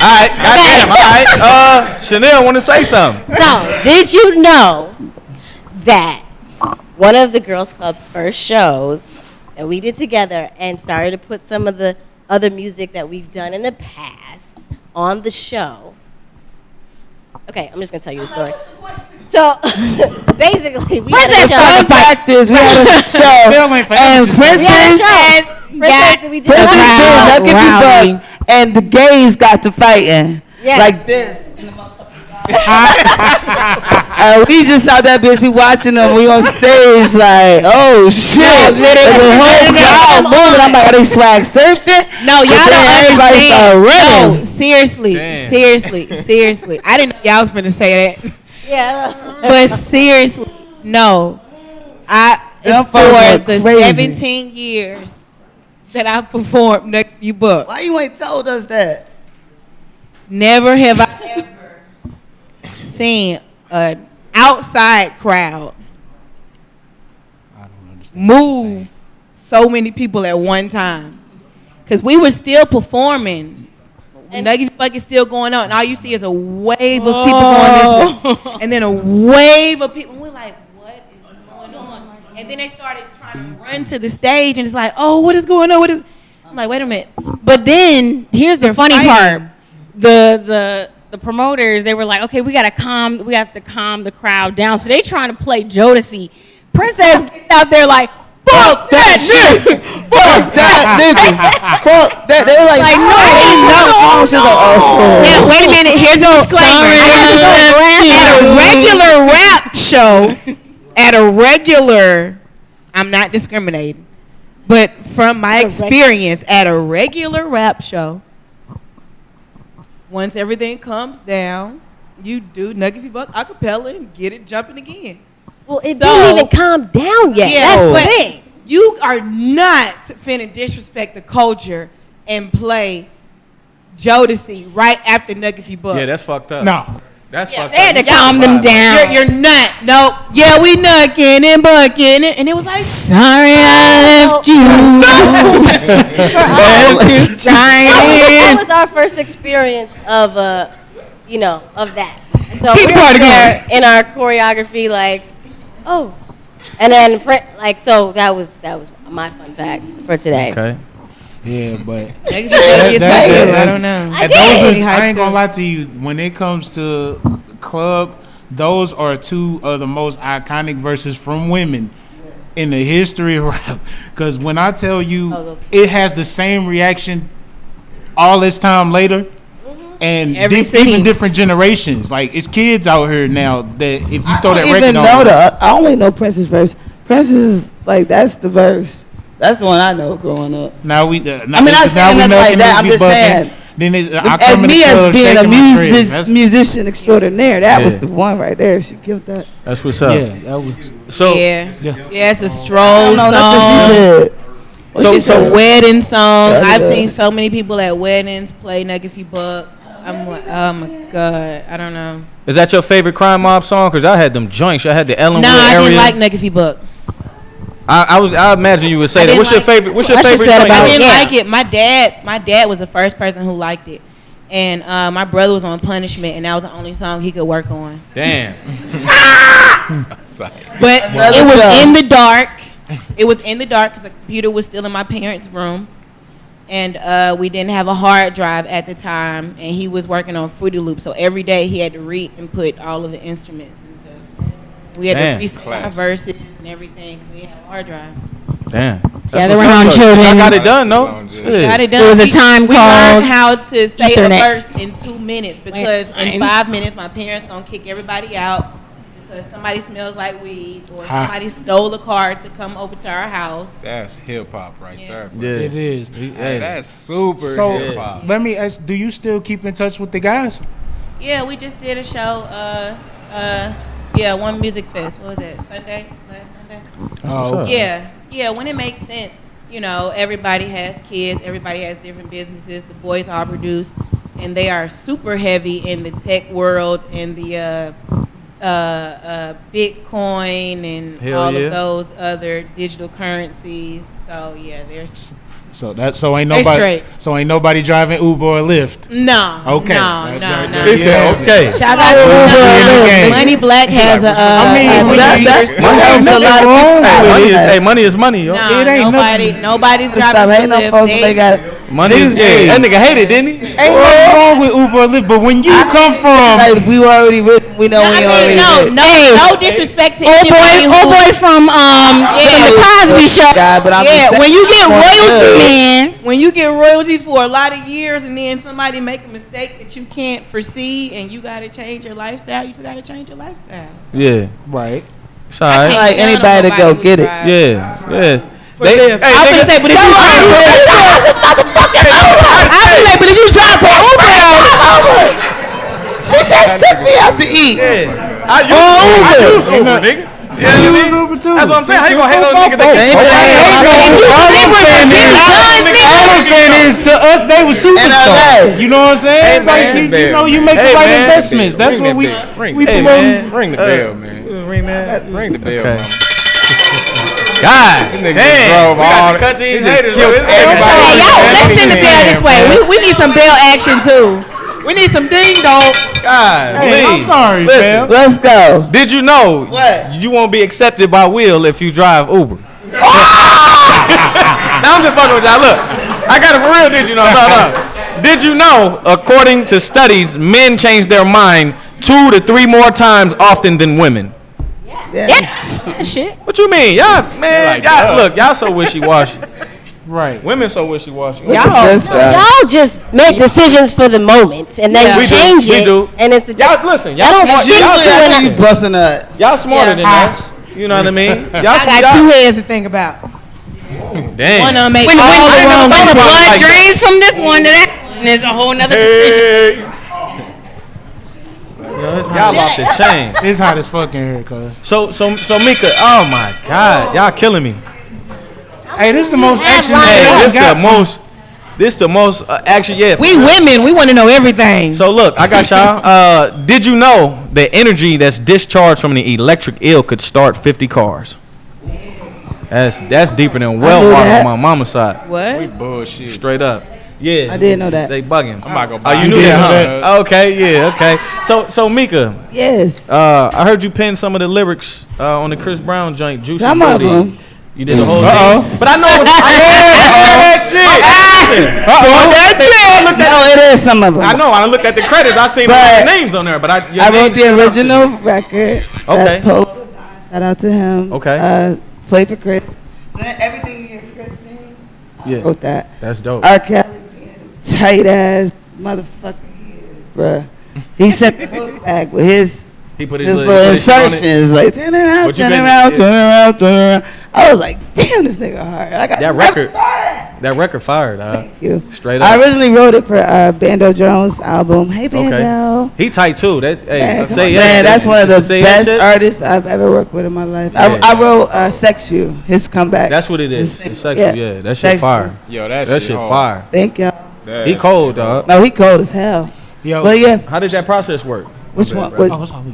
All right. Goddamn. All right. Shanell want to say something. So, did you know that one of the Girls Club's first shows that we did together and started to put some of the other music that we've done in the past on the show? Okay, I'm just gonna tell you the story. So basically, we had a show. Fun fact is, we had a show, Bill ain't for and ages. We had a Princess, show. Princess, we did a Princess show. did Lucky Rowdy. Buck, and the gays got to fighting Yes. like this. And we just saw that bitch. We watching them. We on stage like, oh shit! There's a whole crowd moving. I'm like, are they swag surfing? No, y'all But then don't everybody started understand. running. No, seriously, Damn. seriously. I didn't know y'all was finna say that. Yeah. But seriously, no. Them For folks the are crazy. 17 years that I performed Nucky You Book, Why you ain't told us that? never have I ever seen an outside crowd move so many people at one time. Because we were still performing. Nugget Buck is still going on. And all you see is a wave of people going this way. And then a wave of people. And we're like, what is going on? And then they started trying to run to the stage. And it's like, oh, what is going on? What is... I'm like, wait a minute. But then here's the funny fighting. part: the promoters, they were like, okay, we have to calm the crowd down. So they trying to play Jodeci. Princess gets out there like, fuck that shit. Fuck that nigga. Fuck that. They were like, Like, no, no, he's not. no, She's like, oh. Now, wait a minute. Here's a disclaimer. At a regular, I'm not discriminating, but from my experience, at a regular rap show, once everything calms down, you do Nugget Buck a cappella and get it jumping again. Well, it So- didn't even calm down yet. Yeah, That's the but thing. you are not finna disrespect the culture and play Jodeci right after Nugget Buck. Yeah, that's fucked up. No. That's fucked They had up. to calm them down. You're not. No. Yeah, we nucking and bucking it. And it was like, Sorry I left you. That was our first experience of of that. So Keep the we were party there in our choreography, like, oh, and then so that was my fun fact for today. Okay. Yeah, but I don't know. I ain't gonna lie to you. When it comes to club, those are two of the most iconic verses from women in the history of rap. Because when I tell you, it has the same reaction all this time later, and even different generations. Like, it's kids out here now that if you throw that record on, I only know Prince's verse. Prince is like, that's the verse. That's the one I know growing up. now we. I mean, I saying nothing like that. I'm just saying. Then I As come in the me club as being a shaking my dreads. That's- musician extraordinaire, that was Yeah. the one right there. She killed that. That's what's up. Yeah, that was. So Yeah, it's a I stroll don't know song. nothing she said. What It's she a said? wedding song. Yeah, I've yeah. seen so many people at weddings play Nugget Buck. I'm like, oh my god, I don't know. is that your favorite Crime Mob song? Because I had them joints. I had the Ellenwood Nah, I area. didn't like Nugget Buck. I imagine you would say I that. didn't What's your like- favorite? What's your That's what favorite I said joint? I about didn't Yeah. like it. My dad was the first person who liked it, and my brother was on punishment, and that was the only song he could work on. Damn. But it was in the dark. It was in the dark because the computer was still in my parents' room, and we didn't have a hard drive at the time, and he was working on Fruity Loops, so every day he had to read and put all of the instruments and stuff. We had Damn. to reset our Classic. verses and everything because we didn't have a hard drive. Damn. Yeah, That's they were what's on up, though. children. I got it done, Got though. it Shit. Got it done. There was a time we called learned how to say Ethernet. a verse in 2 minutes because in 5 minutes my parents gonna kick everybody out because somebody smells like weed or somebody stole a car to come over to our house. That's hip hop right there. Bro. Yeah. It is. That's super So hip hop. let me ask: do you still keep in touch with the guys? Yeah, we just did a show. One music fest. What was that? Last Sunday. Oh, Yeah, when it makes sense. you know, everybody has kids, everybody has different businesses. The boys all produce, and they are super heavy in the tech world and the Bitcoin and all of those other digital currencies. So yeah, there's. So ain't nobody driving Uber or Lyft. No. Okay. No. Okay. Shout out to Uber or Lyft. Money Black has a. Money is money, yo. No, nobody's driving Lyft. Money is good. That nigga hated, didn't he? Ain't nothing wrong with Uber or Lyft, but when you come from, Like, we already rich. We know we already rich. No disrespect to anybody. Old boy from the Cosby Show. God, but I'm just When you get royalties, Man. when you get royalties for a lot of years, and then somebody make a mistake that you can't foresee, and you gotta change your lifestyle, you just gotta change your lifestyle. So. Yeah. right. It's all right. like anybody to go get it. Yeah. I was gonna say, but if you drive for Uber, She just took me out to eat. I use Uber, nigga. Yeah, you use Uber too. That's what I'm saying. How you gonna hate on niggas? All I'm saying is, to us, they were superstars. You know what I'm saying? Like, you make the right investments. That's what we promote. Ring the bell, man. Ring the bell, man. God, drove all cut these just haters. killed everybody. let's send the bell this way. We need some bell action too. We need some ding dong. God, Hey, I'm sorry, listen. fam. Let's go. Did you know What? you won't be accepted by Will if you drive Uber? Now I'm just fucking with y'all. Look, I got it for real. Did you know? No. Did you know, according to studies, men change their mind 2 to 3 more times often than women? Yes. Shit. What you mean? Y'all so wishy-washy. Right. Women so wishy-washy. Y'all just make decisions for the moment and then change it. We do. And it's Y'all listen. Y'all don't smart. stick Y'all to it. You busting up. Y'all smarter than us. You know what I mean? Y'all I got 2 heads to think about. Damn. One of them make When all the wrong the about blood like drains from this one to that one is a whole nother decision. Y'all off the chain. It's hot as fuck in here, cuz. So Mika, oh my God, y'all killing me. Hey, this is the most action. Hey, this the most action. Yeah. We women, we want to know everything. So look, I got y'all. Did you know the energy that's discharged from the electric eel could start 50 cars? That's deeper than well water on my mama's side. What? We bullshit. Straight up. Yeah. I didn't know that. They bugging. I'm not gonna Oh, buy you knew it. that? Okay, yeah, okay. So Mika, Yes. I heard you pen some of the lyrics on the Chris Brown joint, Juicy Some of Booty. them. You did the whole thing. But I know it's No, it is some of them. I know. I looked at the credits. I seen But the names on there, but I wrote the original record. Okay. Shout out to him. Okay. Played for Chris. So everything you hear Chris sing, I wrote that. That's dope. R. Kelly being tight ass motherfucker, bruh. He sent the book back with his He put little shit on it. insertions, like turn around, What you turn been- around, turn around, turn around. I was like, damn, this nigga hard. I got That record. That record fired. Thank you. Straight I up. originally wrote it for Bando Jones' album. Hey, Bando. He tight too. That hey, Man, say man, that's one of the say best shit. artists I've ever worked with in my life. Yeah. I wrote Sex You, his comeback. That's what it is. His- It's sexy. Yeah, that shit Sex fire. Yo, That shit hard. fire. Thank y'all. He cold, dog. No, he cold as hell. Yo, But yeah, How did that process work? which one?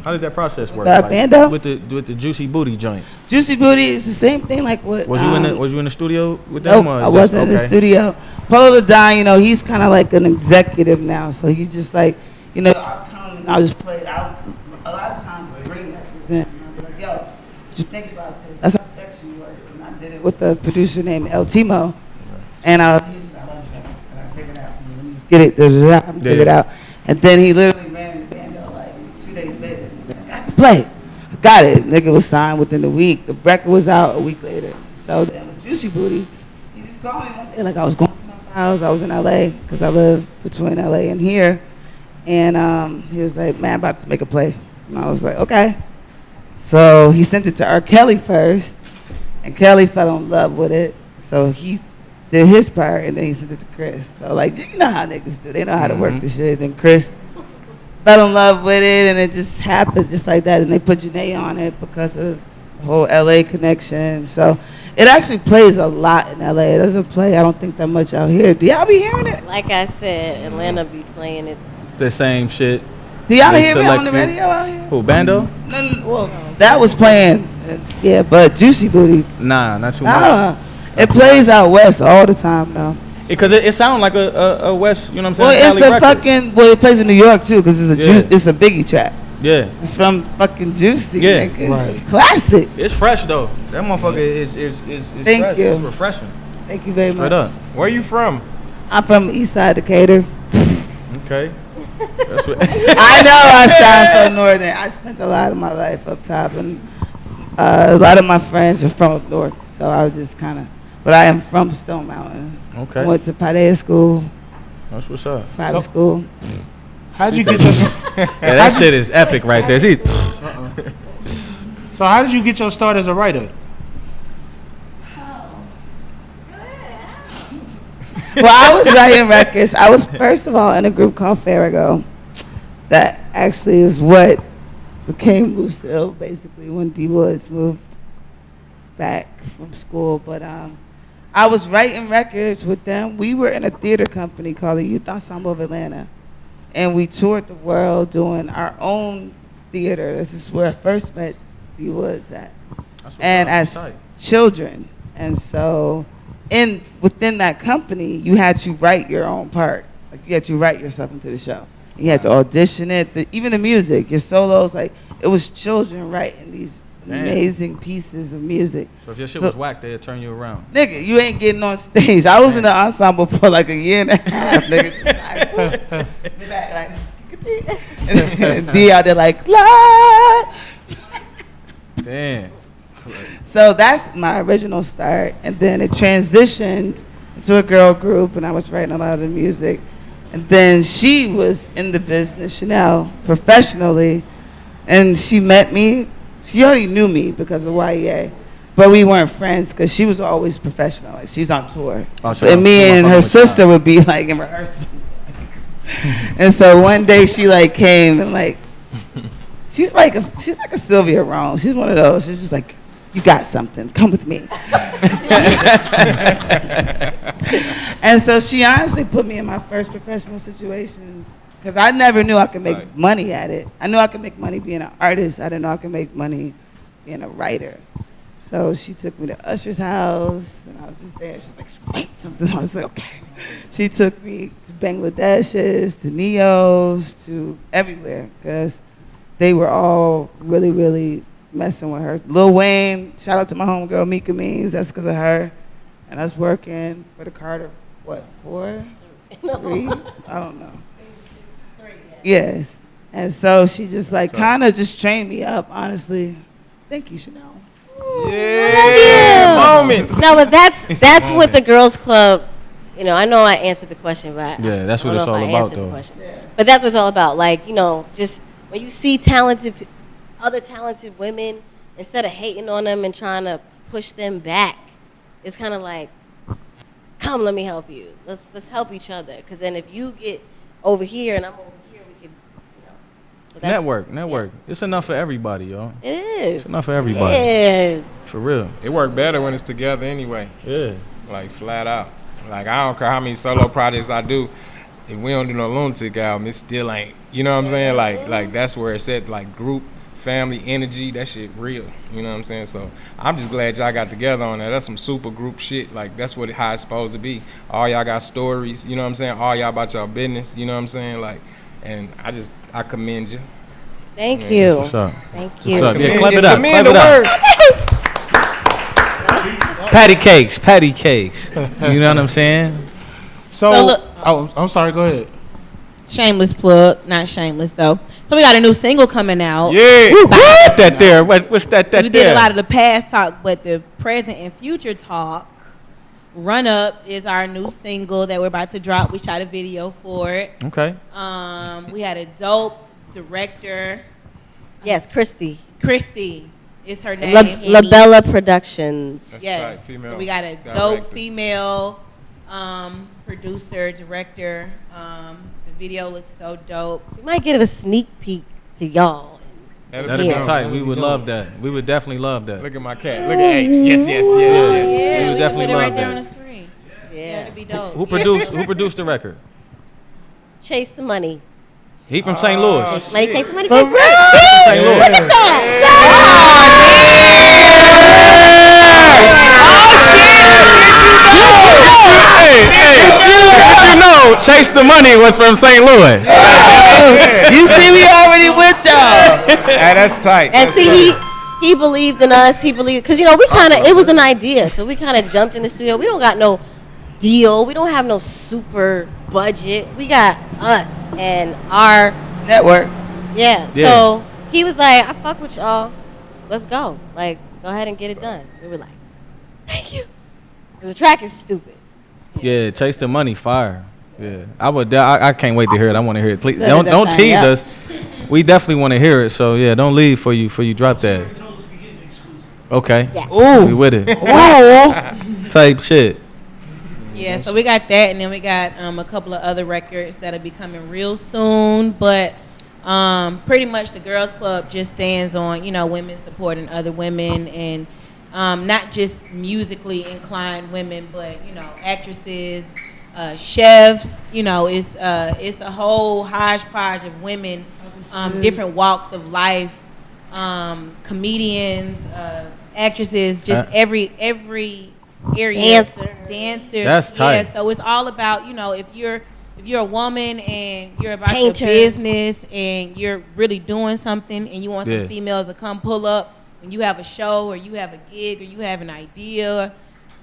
How did that process work? The Bando? with the Juicy Booty joint. Juicy Booty is the same thing. Like what? Was you in the studio with them? Nope, or I just- wasn't in the okay. studio. Polo Ladon, you know, he's kind of like an executive now, so he just like, you know, I'll just play it out. A lot of times, bring records in, and I'll be like, yo, just think about this. That's how sexy you work. And I did it with a producer named El Timo, and I figured it out. Let me just get it, figure it out. And then he literally ran the band like 2 days later. He said, I got to play. I got it. Nigga was signed within a week. The record was out a week later. So then with Juicy Booty, he just called me one day like I was going through my files. I was in LA because I live between LA and here. And he was like, man, I'm about to make a play. And I was like, okay. So he sent it to R. Kelly first. And Kelly fell in love with it. So he did his part, and then he sent it to Chris. So, like, you know how niggas do. They know how to work the shit. Then Chris fell in love with it, and it just happened just like that. And they put Janae on it because of the whole LA connection. So it actually plays a lot in LA. It doesn't play, I don't think, that much out here. Do y'all be hearing it? Like I said, Atlanta be playing it's The same shit. Do y'all They hear me on the select radio out here? Who, Bando? Well, that was playing. Yeah, but Juicy Booty. Nah, not too much. It plays out west all the time now. Because it sounds like a West, you know what I'm saying? Well, it's Cali a record. fucking. Well, it plays in New York too, because it's a Biggie track. Yeah. It's from fucking Juicy. Yeah. Nigga. Right. It's classic. It's fresh though. That motherfucker is Thank fresh. you. It's refreshing. Thank you very Straight much. up. Where you from? I'm from East Side Decatur. Okay. That's what I know I sound so northern. I spent a lot of my life up top, and a lot of my friends are from up north. So I was just kind of, but I am from Stone Mountain. Okay. I went to Paideia School, That's what's up. private school. How'd you get your Yeah, that shit is epic right there. See, So how did you get your start as a writer? Well, I was writing records. I was first of all in a group called Farrago. That actually is what became Lucille basically when D Woods moved back from school. But I was writing records with them. We were in a theater company called the Youth Ensemble of Atlanta, and we toured the world doing our own theater. This is where I first met D Woods at, and as children. And so within that company, you had to write your own part. Like you had to write yourself into the show. You had to audition it. Even the music, your solos, like it was children writing these amazing pieces of music. So if your shit was whack, they'd turn you around. Nigga, you ain't getting on stage. I was in the ensemble for like a year and a half, nigga. And D out there like, la. Damn. So that's my original start, and then it transitioned into a girl group, and I was writing a lot of the music. And then she was in the business, Shanell, professionally, and she met me. She already knew me because of YEA, but we weren't friends because she was always professional. Like she's on tour, and me and her sister would be like in rehearsal. And so one day she like came and like, she's like a Sylvia Rome. She's one of those. She's just like, you got something. Come with me. And so she honestly put me in my first professional situations because I never knew I could make money at it. I knew I could make money being an artist. I didn't know I could make money being a writer. So she took me to Usher's house, and I was just there. She was like, write something. I was like, okay. She took me to Bangladesh's, to Neo's, to everywhere because they were all really, really messing with her. Lil Wayne, shout out to my homegirl Mika Means. That's because of her. And us working for the Carter, 4? 3? I don't know. 3, Yes. And so she just like kind of just trained me up, honestly. Thank you, Shanell. Yeah, moments. No, but that's what the girls club. You know, I know I answered the question, but Yeah, that's what I it's don't know all if I about, answered the though. question. But that's what it's all about. Like, you know, just when you see other talented women, instead of hating on them and trying to push them back, it's kind of like, come, let me help you. Let's help each other. Because then if you get over here and I'm over here, we could, you know. So Network. Yeah. It's enough for everybody, y'all. It is. It's enough for everybody. It is. For real. It work better when it's together anyway. Yeah. Like flat out. Like I don't care how many solo projects I do. If we don't do no Lunatic album, it still ain't. You know what I'm saying? Like that's where it's at. Like group, family, energy. That shit real. You know what I'm saying? So I'm just glad y'all got together on that. That's some super group shit. Like that's how it's supposed to be. All y'all got stories. You know what I'm saying? All y'all about y'all business. You know what I'm saying? Like, and I commend you. Thank you. What's up? Thank you. What's up? Yeah, Commend- clap it's it up. commend Clap the it word. up. Patty cakes. You know what I'm saying? So look- I'm sorry. Go ahead. Shameless plug, not shameless though. So we got a new single coming out. Yeah. What's that there? What's that We there? did a lot of the past talk, but the present and future talk. Run Up is our new single that we're about to drop. We shot a video for it. Okay. We had a dope director. Yes, Christy. Is her name. Labella Productions. That's Yes. tight, female So we got a dope director. female producer, director. The video looks so dope. We might get a sneak peek to y'all That'd be tight. We would love that. We would definitely love that. Look at my cat. Look at H. Yes. Yeah, We would definitely put it love right there on the that. screen. Yeah. It'd be dope. Who produced the record? Chase the money. He from St. Louis. Money, chase the money, chase the money. St. Louis. Look at that. Did you know Chase the Money was from St. Louis? You see, we already with y'all. Hey, that's tight. And see, he believed in us. He believed, because, we kind of, it was an idea. So we kind of jumped in the studio. We don't got no deal. We don't have no super budget. We got us and our Network. Yeah. So he was like, I fuck with y'all. Let's go. Like, go ahead and get it done. We were like, thank you. Because the track is stupid. Yeah, Chase the Money, fire. Yeah, I can't wait to hear it. I want to hear it. Please don't tease us. We definitely want to hear it. So yeah, don't leave for you drop that. Okay. Yeah. Ooh, we with it. Ooh. Type shit. Yeah, so we got that, and then we got a couple of other records that'll be coming real soon. But pretty much the Girls Club just stands on, women supporting other women, and not just musically inclined women, but actresses, chefs. It's a whole hodgepodge of women, different walks of life, comedians, actresses, just every area. Dancer. That's tight. Yeah, so it's all about, if you're a woman and you're about Painter. your business and you're really doing something and you want some females to come pull up when you have a show or you have a gig or you have an idea,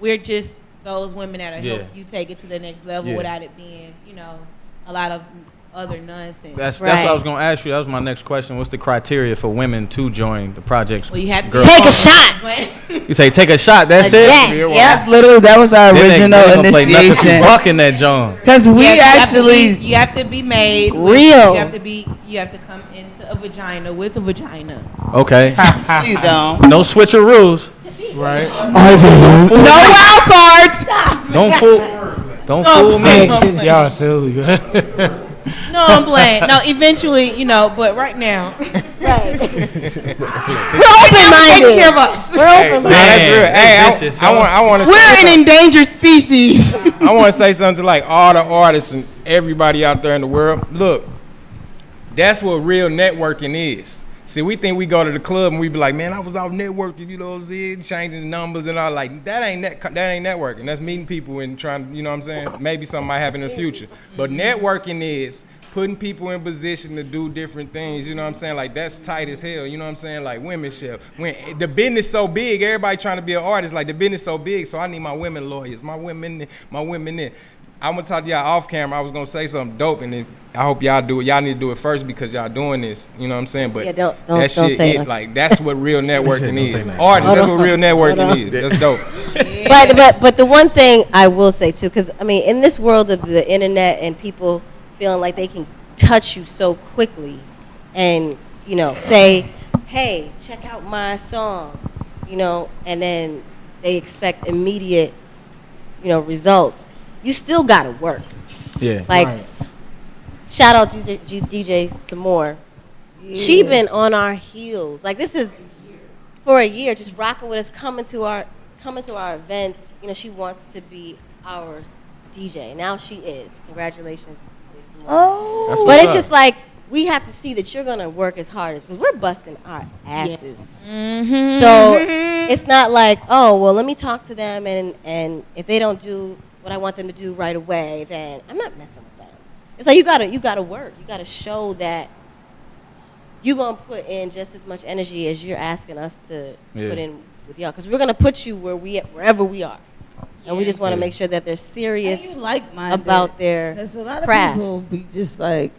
we're just those women that help you take it to the next level without it being, a lot of other nonsense. That's what I was gonna ask you. That was my next question. What's the criteria for women to join the projects? Well, you have to Take a shot. You say take a shot. That's it. That's literally, that was our original initiation. Bucking that John. Because we you have to be made real. You have to come into a vagina with a vagina. Okay. You don't. No switcheroos. Right. No wild cards. Don't fool me. Y'all silly. No, I'm playing. No, eventually, but right now. Right. We're open-minded. Take care of us. We're open-minded. That's real. Hey, I want to. We're an endangered species. I want to say something to like all the artists and everybody out there in the world. Look, that's what real networking is. See, we think we go to the club and we be like, man, I was out networking, changing the numbers and all. Like that ain't networking. That's meeting people and trying, what I'm saying? Maybe something might happen in the future. But networking is putting people in position to do different things. You know what I'm saying? Like that's tight as hell. You know what I'm saying? Like womenship. When the business so big, everybody trying to be an artist. Like the business so big, so I need my women lawyers, my women there. I'm gonna talk to y'all off camera. I was gonna say something dope, and I hope y'all do it. Y'all need to do it first because y'all doing this. You know what I'm saying? But don't that shit, say that. like that's what real networking is. Artists, that's what real networking is. That's dope. But the one thing I will say too, because in this world of the internet and people feeling like they can touch you so quickly, and say, hey, check out my song, and then they expect immediate, results. You still gotta work. Yeah. Like, shout out DJ some more. Yeah. She been on our heels. Like this is for a year, just rocking with us, coming to our events. She wants to be our DJ. Now she is. Congratulations. Oh. But it's just like we have to see that you're gonna work as hard as, because we're busting our asses. Yeah. Mm-hmm. So it's not like, oh well, let me talk to them, and if they don't do what I want them to do right away, then I'm not messing with them. It's like you gotta work. You gotta show that you're gonna put in just as much energy as you're asking us to put in with y'all, because we're gonna put you wherever we are, and we just want to make sure that they're serious about their craft. There's a lot of people be just like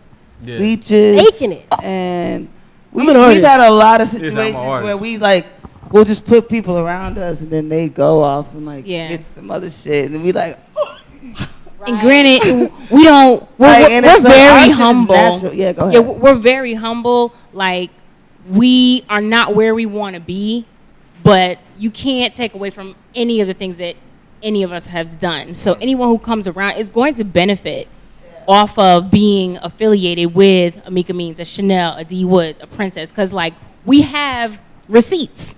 leeches, making it, and we've had a lot of situations where we'll just put people around us, and then they go off and get some other shit, and we like. And granted, we don't. We're very humble. Yeah, go ahead. Yeah, we're very humble. Like we are not where we want to be, but you can't take away from any of the things that any of us has done. So anyone who comes around is going to benefit off of being affiliated with a Mika Means, a Shanell, a D Woods, a Princess, because we have receipts.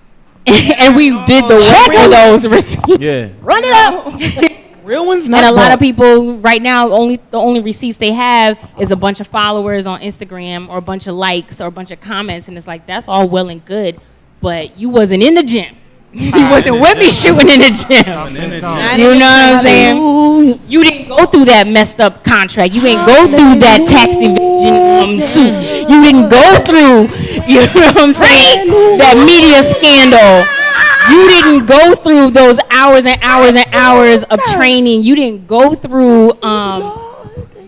And we did the work for those receipts. Yeah. Run it up. Real ones, not And a lot bought. of people right now, the only receipts they have is a bunch of followers on Instagram or a bunch of likes or a bunch of comments, and it's like that's all well and good, but you wasn't in the gym. You wasn't with me shooting in the gym. You know what I'm saying? You didn't go through that messed up contract. You didn't go through that tax evasion suit. You didn't go through, you know what I'm saying, that media scandal. You didn't go through those hours and hours and hours of training. You didn't go through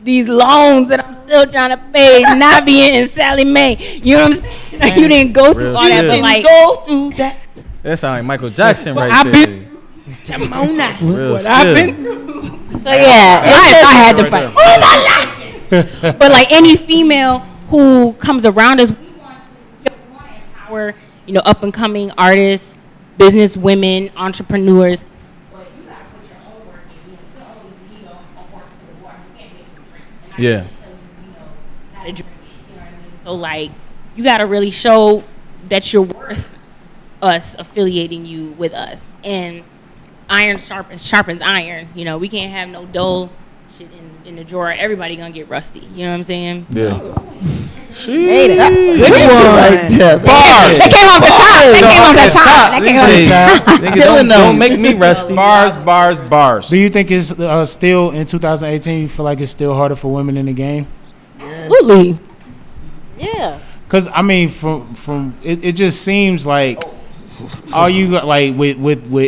these loans that I'm still trying to pay, Navia and Sally Mae. You know what I'm saying? You didn't go through all that, but like, Go through that. That sounds like Michael Jackson right I've there. Come on now. Real what I've skill. been through. So yeah, I had to fight all my life. But like any female who comes around us, we want to empower, up and coming artists, business women, entrepreneurs. But you gotta put your own work in. You can only lead a horse to the water. You can't make him drink. And I Yeah. can't tell you, how to drink it. You know what I mean? So like, you gotta really show that you're worth us affiliating you with us. And iron sharpens iron. We can't have no dull shit in the drawer. Everybody gonna get rusty. You know what I'm saying? Yeah. Good one right there. Bars. That came off the top. That came off the top. Nigga, don't make me rusty. Bars. Do you think it's still in 2018? You feel like it's still harder for women in the game? Absolutely. yeah. Because I mean, from it just seems like all you got, like with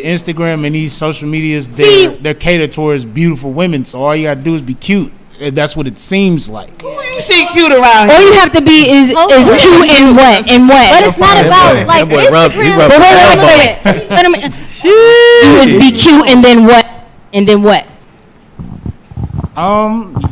Instagram and these social medias, they're catered towards beautiful women. So all you gotta do is be cute. And that's what it seems like. Who you see cute around All here? you have to be is cute in what? But it's not about like Instagram. Wait a minute. You just be cute and then what? And then what?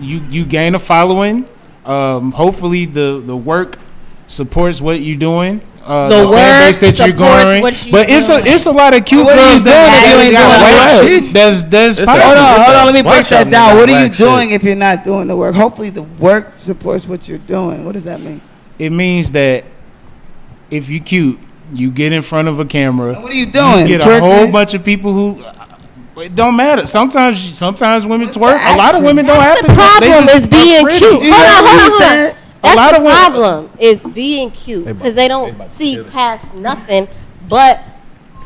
You gain a following. Hopefully the work supports what you're doing. The work fan base that you're supports going, what you but doing. it's a lot of cute What are you girls doing that if you ain't doing the work? There's It's power. Hold on. Let me break Bunch of that them down. got What are you black shit. doing if you're not doing the work? Hopefully the work supports what you're doing. What does that mean? It means that if you cute, you get in front of a camera. And what are you doing? You get Twerking? a whole bunch of people who. It don't matter. Sometimes women What's twerk. the A lot of action? women don't have That's to the twerk. They problem just is being are pretty. cute. You Hold heard what he on. said? That's lot the of women- problem is being cute because they don't see past nothing but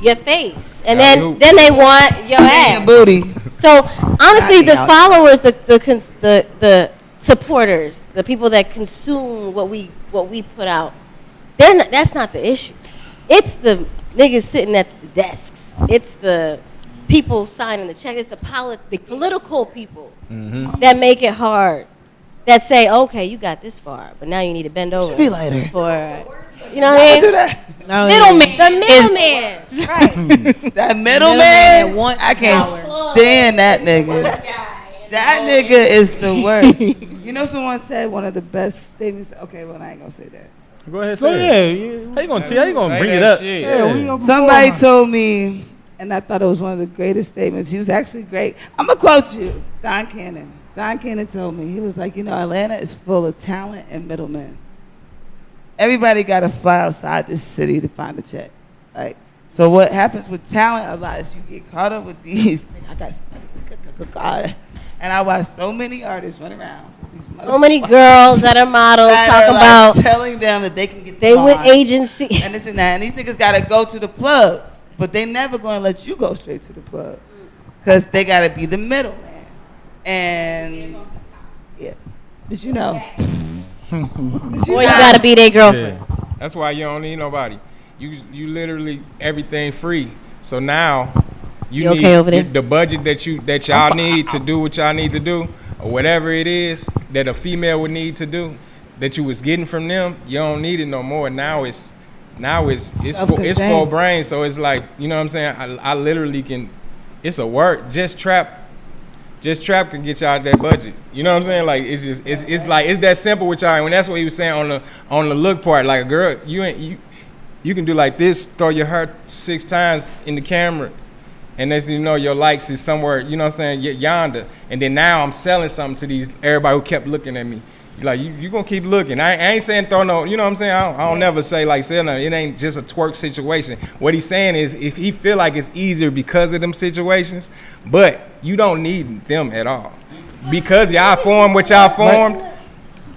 your face, and then they want your Your ass. booty. So honestly, the out. followers, the supporters, the people that consume what we put out, that's not the issue. It's the niggas sitting at the desks. It's the people signing the check. It's the political people that make it hard. That say, okay, you got this far, but now you need to bend over. Should be lighter. You know what I mean? Do that. No, Middleman. The middleman. Right. That Middleman middleman, that wants I can't power. stand that nigga. That nigga is the worst. You know, someone said one of the best statements. Okay, well, I ain't gonna say that. Go ahead, So say it. yeah, How you gonna bring Say it that up? shit. yeah. We up Somebody before. told me, and I thought it was one of the greatest statements. He was actually great. I'm gonna quote you, Don Cannon. Don Cannon told me, he was like, Atlanta is full of talent and middlemen. Everybody got to fly outside this city to find a check. Like, so what happens with talent a lot is you get caught up with these. I got somebody, and I watch so many artists run around. So many girls that are models that talk are, like, about telling them that they can get they with bond agency. and this and that. And these niggas got to go to the plug, but they never going to let you go straight to the plug because they got to be the middleman. And yeah, did you know? Or you gotta be their girlfriend. That's why you don't need nobody. You literally everything free. So now you You need okay over there? the budget that y'all need to do what y'all need to do, or whatever it is that a female would need to do that you was getting from them. You don't need it no more. Now it's full brain. So it's like, you know what I'm saying. I literally can. It's a work. Just trap can get y'all that budget. You know what I'm saying? Like it's like it's that simple with y'all. And that's what he was saying on the look part. Like a girl, you can do like this, throw your hair 6 times in the camera, and as you know, your likes is somewhere. You know what I'm saying? Yonder. And then now I'm selling something to everybody who kept looking at me. Like you gonna keep looking. I ain't saying throw no, you know what I'm saying? I don't never say like say nothing. It ain't just a twerk situation. What he's saying is if he feel like it's easier because of them situations, but you don't need them at all. Because y'all formed what y'all formed.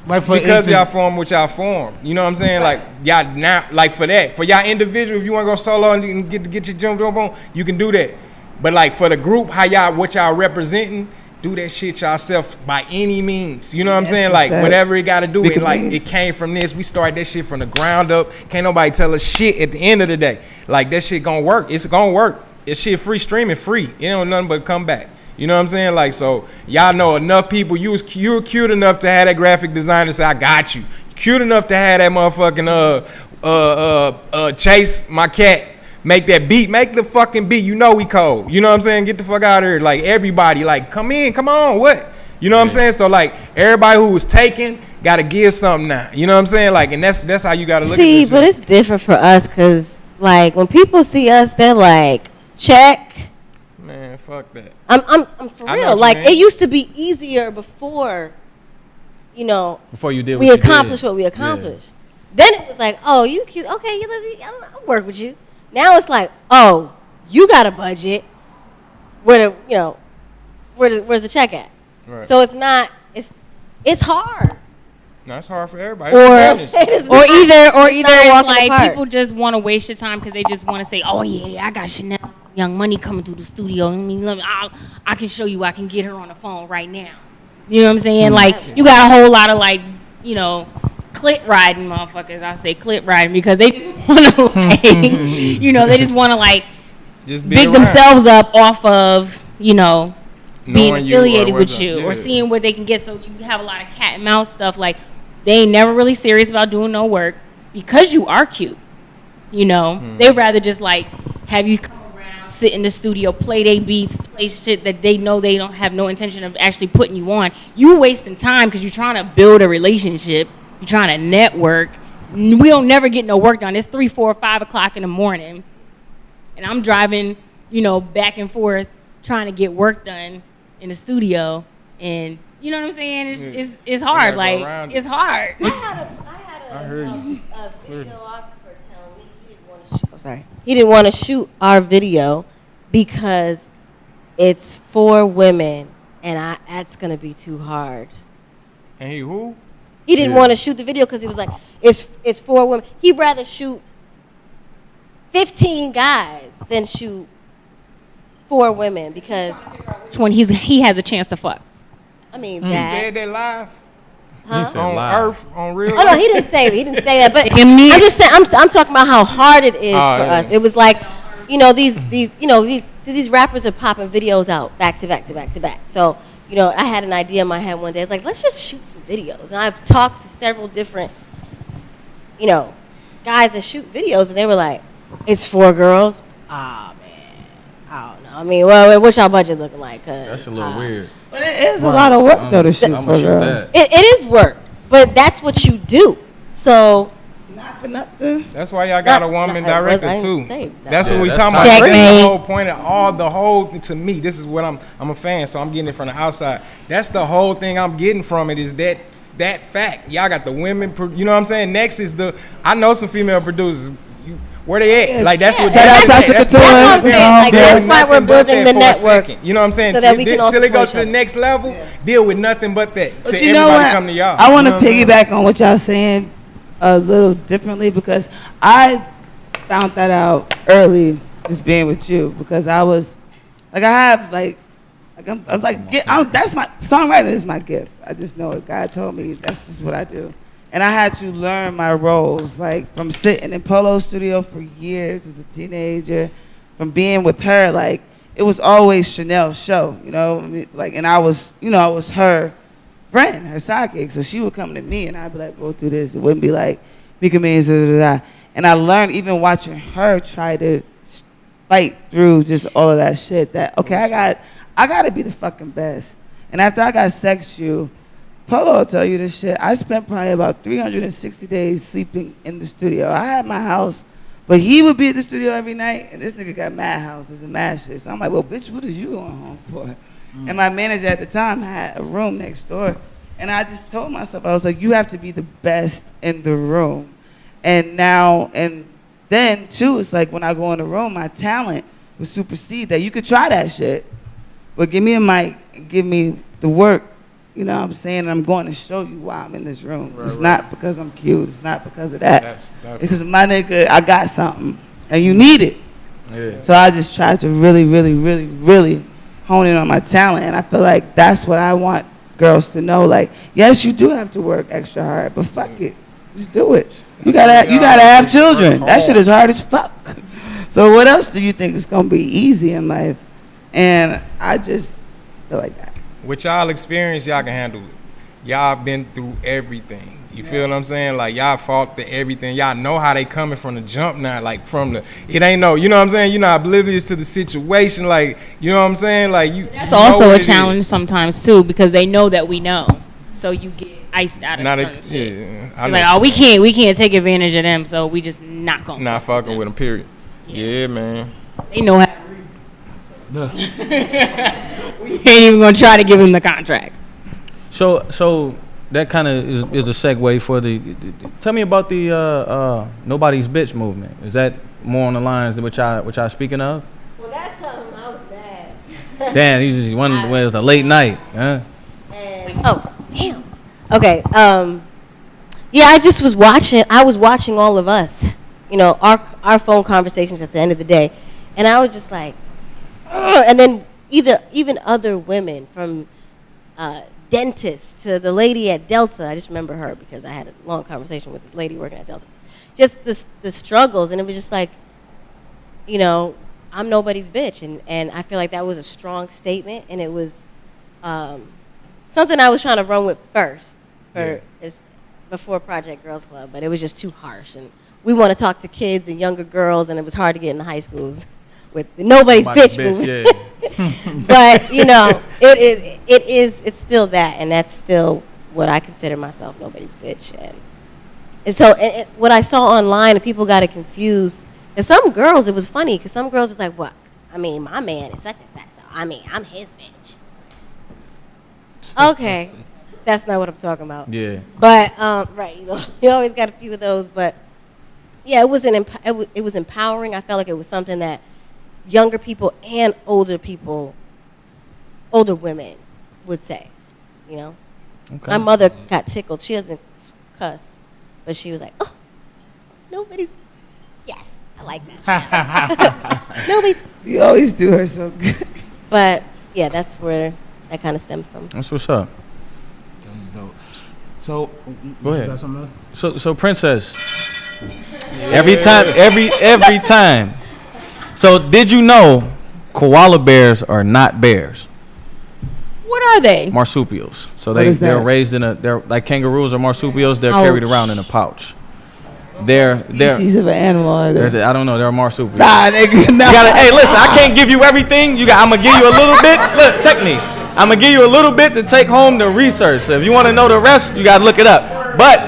Because y'all formed what y'all formed. You know what I'm saying? Like y'all now like for that. For y'all individual, if you wanna go solo and get your jump on, you can do that. But like for the group, what y'all representing, do that shit yourself by any means. You know what I'm saying? Like whatever it got to do. And like it came from this. We started that shit from the ground up. Can't nobody tell us shit at the end of the day. Like that shit gonna work. It's gonna work. It's shit free streaming free. It don't nothing but come back. You know what I'm saying? Like so y'all know enough people. You were cute enough to have that graphic designer say I got you. Cute enough to have that motherfucking Chase my cat. Make that beat, make the fucking beat. You know we cold. You know what I'm saying? Get the fuck out of here. Like everybody, like come on, what? You know what I'm saying? So like everybody who was taken gotta give something now. You know what I'm saying? Like and that's how you gotta look at this. See, but it's different for us because like when people see us, they're like, check. Man, fuck that. I'm for real. Like it used to be easier before, you know. Before you did we accomplished what we accomplished. Yeah. Then it was like, oh, you cute. Okay, you love me. I'll work with you. Now it's like, oh, you got a budget. Where's the check at? Right. So it's not. It's hard. No, it's hard for everybody. Or either it's like people just want to waste your time because they just want to say, oh yeah, I got Shanell Young Money coming through the studio. I mean, I can show you. I can get her on the phone right now. You know what I'm saying? Like you got a whole lot of like, you know, clit riding motherfuckers. I say clit riding because they just want to like, you know, they just want to like just big themselves up off of, you know, being affiliated with you or seeing what they can get. So you have a lot of cat and mouse stuff. Like they ain't never really serious about doing no work because you are cute. You know, they'd rather just like have you come around, sit in the studio, play they beats, play shit that they know they don't have no intention of actually putting you on. You wasting time because you're trying to build a relationship. You're trying to network. We don't never get no work done. It's 3, 4, 5 o'clock in the morning. And I'm driving, you know, back and forth trying to get work done in the studio. And you know what I'm saying? It's hard. Like, it's hard. I had a videographer tell me he didn't want to shoot. He didn't want to shoot our video because it's for women. And that's going to be too hard. And he who? He didn't want to shoot the video because he was like, it's for women. He'd rather shoot 15 guys than shoot 4 women because which one he has a chance to fuck. I mean, you said that live? Huh? He said on live. Earth, on real. Oh no, he didn't say that. He didn't say that. But I'm just saying, I'm talking about how hard it is for us. It was like, you know, these rappers are popping videos out back to back to back to back. So. You know, I had an idea in my head one day. It's like, let's just shoot some videos. And I've talked to several different, you know, guys that shoot videos, and they were like, it's 4 girls? Ah, man. I don't know. I mean, well, what's y'all budget looking like? That's a little weird. But it is a lot of work, though, to shoot for girls. It is work, but that's what you do. So... Not for nothing. That's why y'all got a woman director too. That's what we talking about. Checkmate. That's the whole point of the whole to me. This is what I'm a fan, so I'm getting it from the outside. That's the whole thing I'm getting from it is that fact. Y'all got the women. You know what I'm saying? Next is I know some female producers. Where they at? Like that's what. That's what I'm saying. Like that's why we're building the network. You know what I'm saying? So that we can till it goes to the next level, deal with nothing but that. But Till you know everybody what? come to y'all. I want to piggyback on what y'all saying a little differently because I found that out early just being with you because I was like that's my songwriting is my gift. I just know it. God told me that's just what I do, and I had to learn my roles like from sitting in Polo's studio for years as a teenager, from being with her like it was always Shanell's show, you know, like and I was her friend, her sidekick. So she would come to me and I'd be like, go through this. It wouldn't be like Mika Means, da, da, da. And I learned even watching her try to fight through just all of that shit that, okay, I got to be the fucking best. And after I got Sex You, Polo will tell you this shit. I spent probably about 360 days sleeping in the studio. I had my house, but he would be at the studio every night and this nigga got mad houses and mad shit. So I'm like, well, bitch, what is you going home for? And my manager at the time had a room next door, And I just told myself, I was like, you have to be the best in the room. And now, and then too, it's like when I go in the room, my talent will supersede that. You could try that shit, but give me a mic and give me the work. You know what I'm saying? And I'm going to show you why I'm in this room. It's not because I'm cute. It's not because of that. It's because my nigga, I got something, and you need it. Yeah. So I just try to really, really, really, really hone in on my talent, and I feel like that's what I want girls to know. Like, yes, you do have to work extra hard, but fuck it, just do it. You gotta have children. That shit is hard as fuck. So what else do you think is gonna be easy in life? And I just feel like that. With y'all experience, y'all can handle it. Y'all been through everything. You feel what I'm saying? Like, y'all fought through everything. Y'all know how they coming from the jump now. Like, from the, it ain't no, you know what I'm saying? You're not oblivious to the situation. Like, you know what I'm saying? Like, you. That's also a challenge sometimes too, because they know that we know. So you get iced out of some shit. Yeah, like, oh, we can't take advantage of them, so we just not gonna. Not fucking with them. Period. Yeah, man. They know how. We ain't even gonna try to give him the contract. So that kind of is a segue for the. Tell me about the nobody's bitch movement. Is that more on the lines of what y'all speaking of? Well, that's something I was bad. Damn, these just one. Well, it was a late night, huh? And, damn. Okay. Yeah, I just was watching. I was watching all of us. You know, our phone conversations at the end of the day, and I was just like, ugh. And then even other women from. Dentist to the lady at Delta. I just remember her because I had a long conversation with this lady working at Delta. Just the struggles, and it was just like, you know, I'm nobody's bitch, and I feel like that was a strong statement, and it was something I was trying to run with first before Project Girls Club, but it was just too harsh, and we want to talk to kids and younger girls, and it was hard to get into high schools with the nobody's bitch movement. Yeah. But you know, it's still that, and that's still what I consider myself, nobody's bitch. And so what I saw online, and people got it confused. And some girls, it was funny because some girls was like, "What? I mean, my man is such and such. So I mean, I'm his bitch." Okay, that's not what I'm talking about. Yeah. But right, you know, you always got a few of those. But yeah, it was empowering. I felt like it was something that younger people and older women would say, you know. Okay. My mother got tickled. She doesn't cuss, but she was like, "Oh, nobody's." Yes, I like that. Nobody's. You always do her so good. But yeah, that's where that kind of stemmed from. That's what's up. That was dope. So go ahead. Got something else? So Princess. Every time. So did you know koala bears are not bears? What are they? Marsupials. So they're raised they're like kangaroos or marsupials. They're carried around in a pouch. They're species of an animal. I don't know. They're marsupials. Nah, nigga. Nah. Hey, listen. I can't give you everything. I'm gonna give you a little bit. Look, check me. I'm gonna give you a little bit to take home the research. So if you want to know the rest, you gotta look it up. But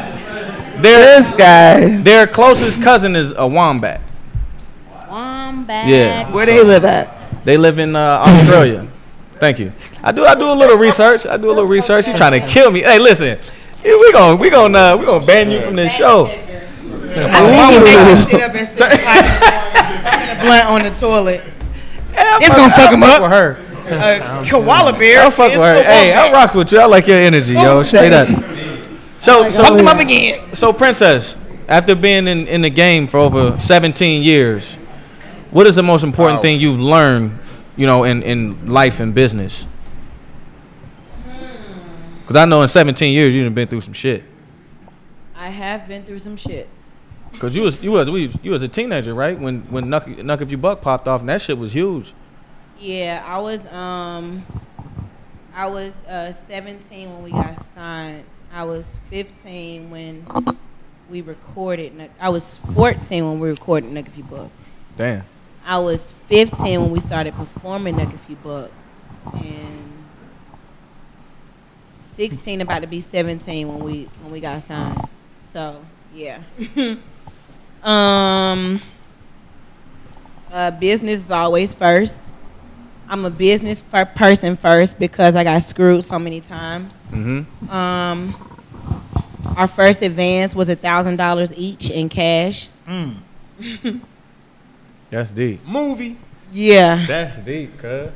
their closest cousin is a wombat. Wombat. Yeah. Where they live at? They live in Australia. Thank you. I do a little research. You trying to kill me? Hey, listen. We gonna ban you from this show. Blunt on the toilet. It's gonna fuck him up. With her. Koala bear. I'll fuck with her. Hey, I rock with you. I like your energy, yo. Straight up. So fuck him up again. So Princess, after being in the game for over 17 years, what is the most important thing you've learned, you know, in life and business? Because I know in 17 years you've been through some shit. I have been through some shits. Cause you was a teenager, right? When Nuck If You Buck popped off, and that shit was huge. Yeah, I was 17 when we got signed. I was 15 when we recorded. I was 14 when we recorded Nuck If You Buck. Damn. I was 15 when we started performing Nuck If You Buck, and 16, about to be 17 when we got signed. So yeah. Business is always first. I'm a business person first because I got screwed so many times. Our first advance was $1,000 each in cash. That's deep. Movie. Yeah. That's deep, cuz.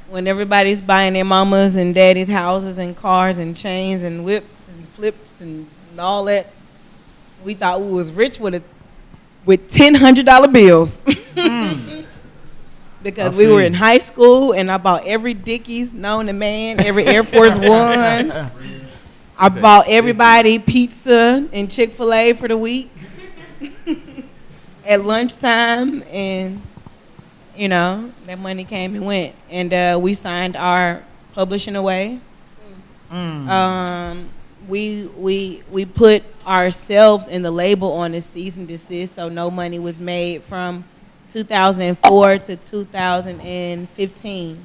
When everybody's buying their mamas and daddy's houses and cars and chains and whips and flips and all that, we thought we was rich with $100 bills. Because we were in high school and I bought every Dickies known to man, every Air Force One. I bought everybody pizza and Chick-fil-A for the week at lunchtime, and you know, that money came and went. And we signed our publishing away. We put ourselves in the label on a cease and desist, so no money was made from 2004 to 2015.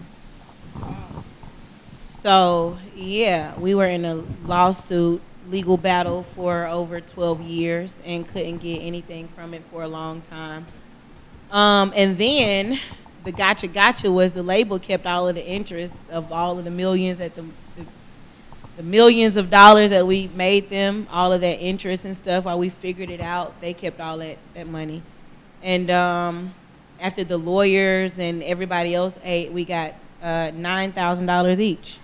So yeah, we were in a lawsuit, legal battle for over 12 years and couldn't get anything from it for a long time. And then the gotcha was the label kept all of the interest of all of the millions at the millions of dollars that we made them, all of that interest and stuff while we figured it out. They kept all that money. And after the lawyers and everybody else ate, we got $9,000 each.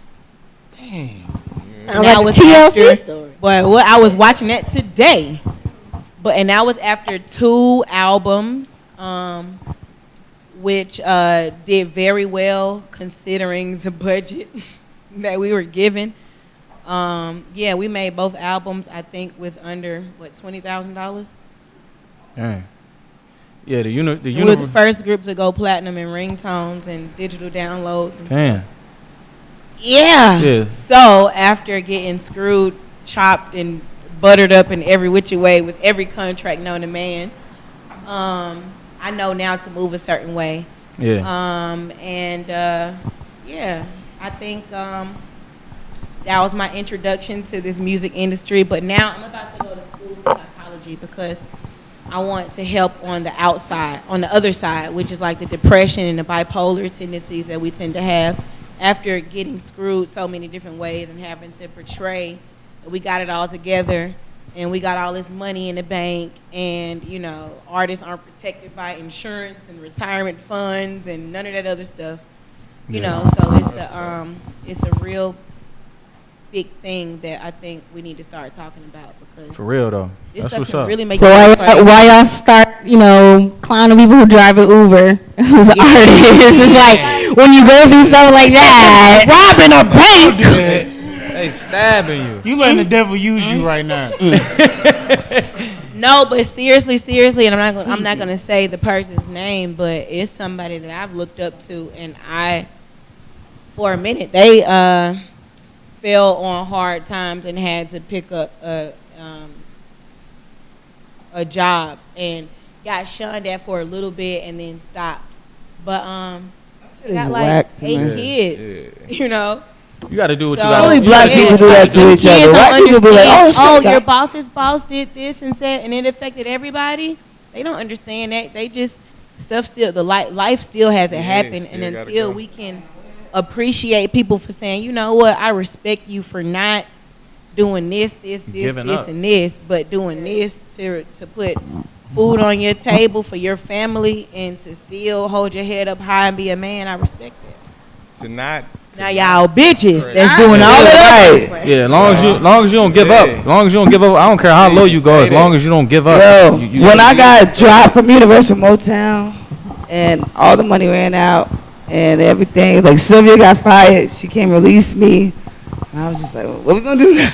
Damn. Sounds like a TLC story. But I was watching that today. And that was after 2 albums, which did very well considering the budget that we were given. Yeah, we made both albums, I think, with under, $20,000? Dang. Yeah, We were the first group to go platinum in ringtones and digital downloads. Damn. Yeah. So after getting screwed, chopped, and buttered up in every which way with every contract known to man, I know now to move a certain way. Yeah. Yeah, I think that was my introduction to this music industry. But now I'm about to go to school for psychology because I want to help on the outside, on the other side, which is like the depression and the bipolar tendencies that we tend to have after getting screwed so many different ways and having to portray that we got it all together and we got all this money in the bank, and you know, artists aren't protected by insurance and retirement funds and none of that other stuff. You know, so it's a real big thing that I think we need to start talking about, because For real though. this That's stuff what's can up. really make So you why y'all start, clowning people who drive an Uber who's an artist? It's like when you go through stuff like that, robbing a bank. They stabbing you. You letting the devil use you right now. No, but seriously, and I'm not gonna say the person's name, but it's somebody that I've looked up to, and for a minute, they fell on hard times and had to pick up a job and got shunned at for a little bit and then stopped. But got like 8 kids, you know. You got to do what So, you got to Only do. black people do that to Them each kids other. don't White people be like, understand, oh, your boss's boss did this and said, and it affected everybody. They don't understand that. They just, life still hasn't happened. still And gotta until go. we can appreciate people for saying, you know what, I respect you for not doing this, Giving up. and this, but doing this to put food on your table for your family and to still hold your head up high and be a man, I respect that. Now y'all bitches that's doing all of that. Yeah, as long as you don't give up. As long as you don't give up. I don't care how low you go. As long as you don't give up. Yo, You when I got dropped from Universal Motown and all the money ran out and everything, like Sylvia got fired, she came release me. And I was just like, what we gonna do now?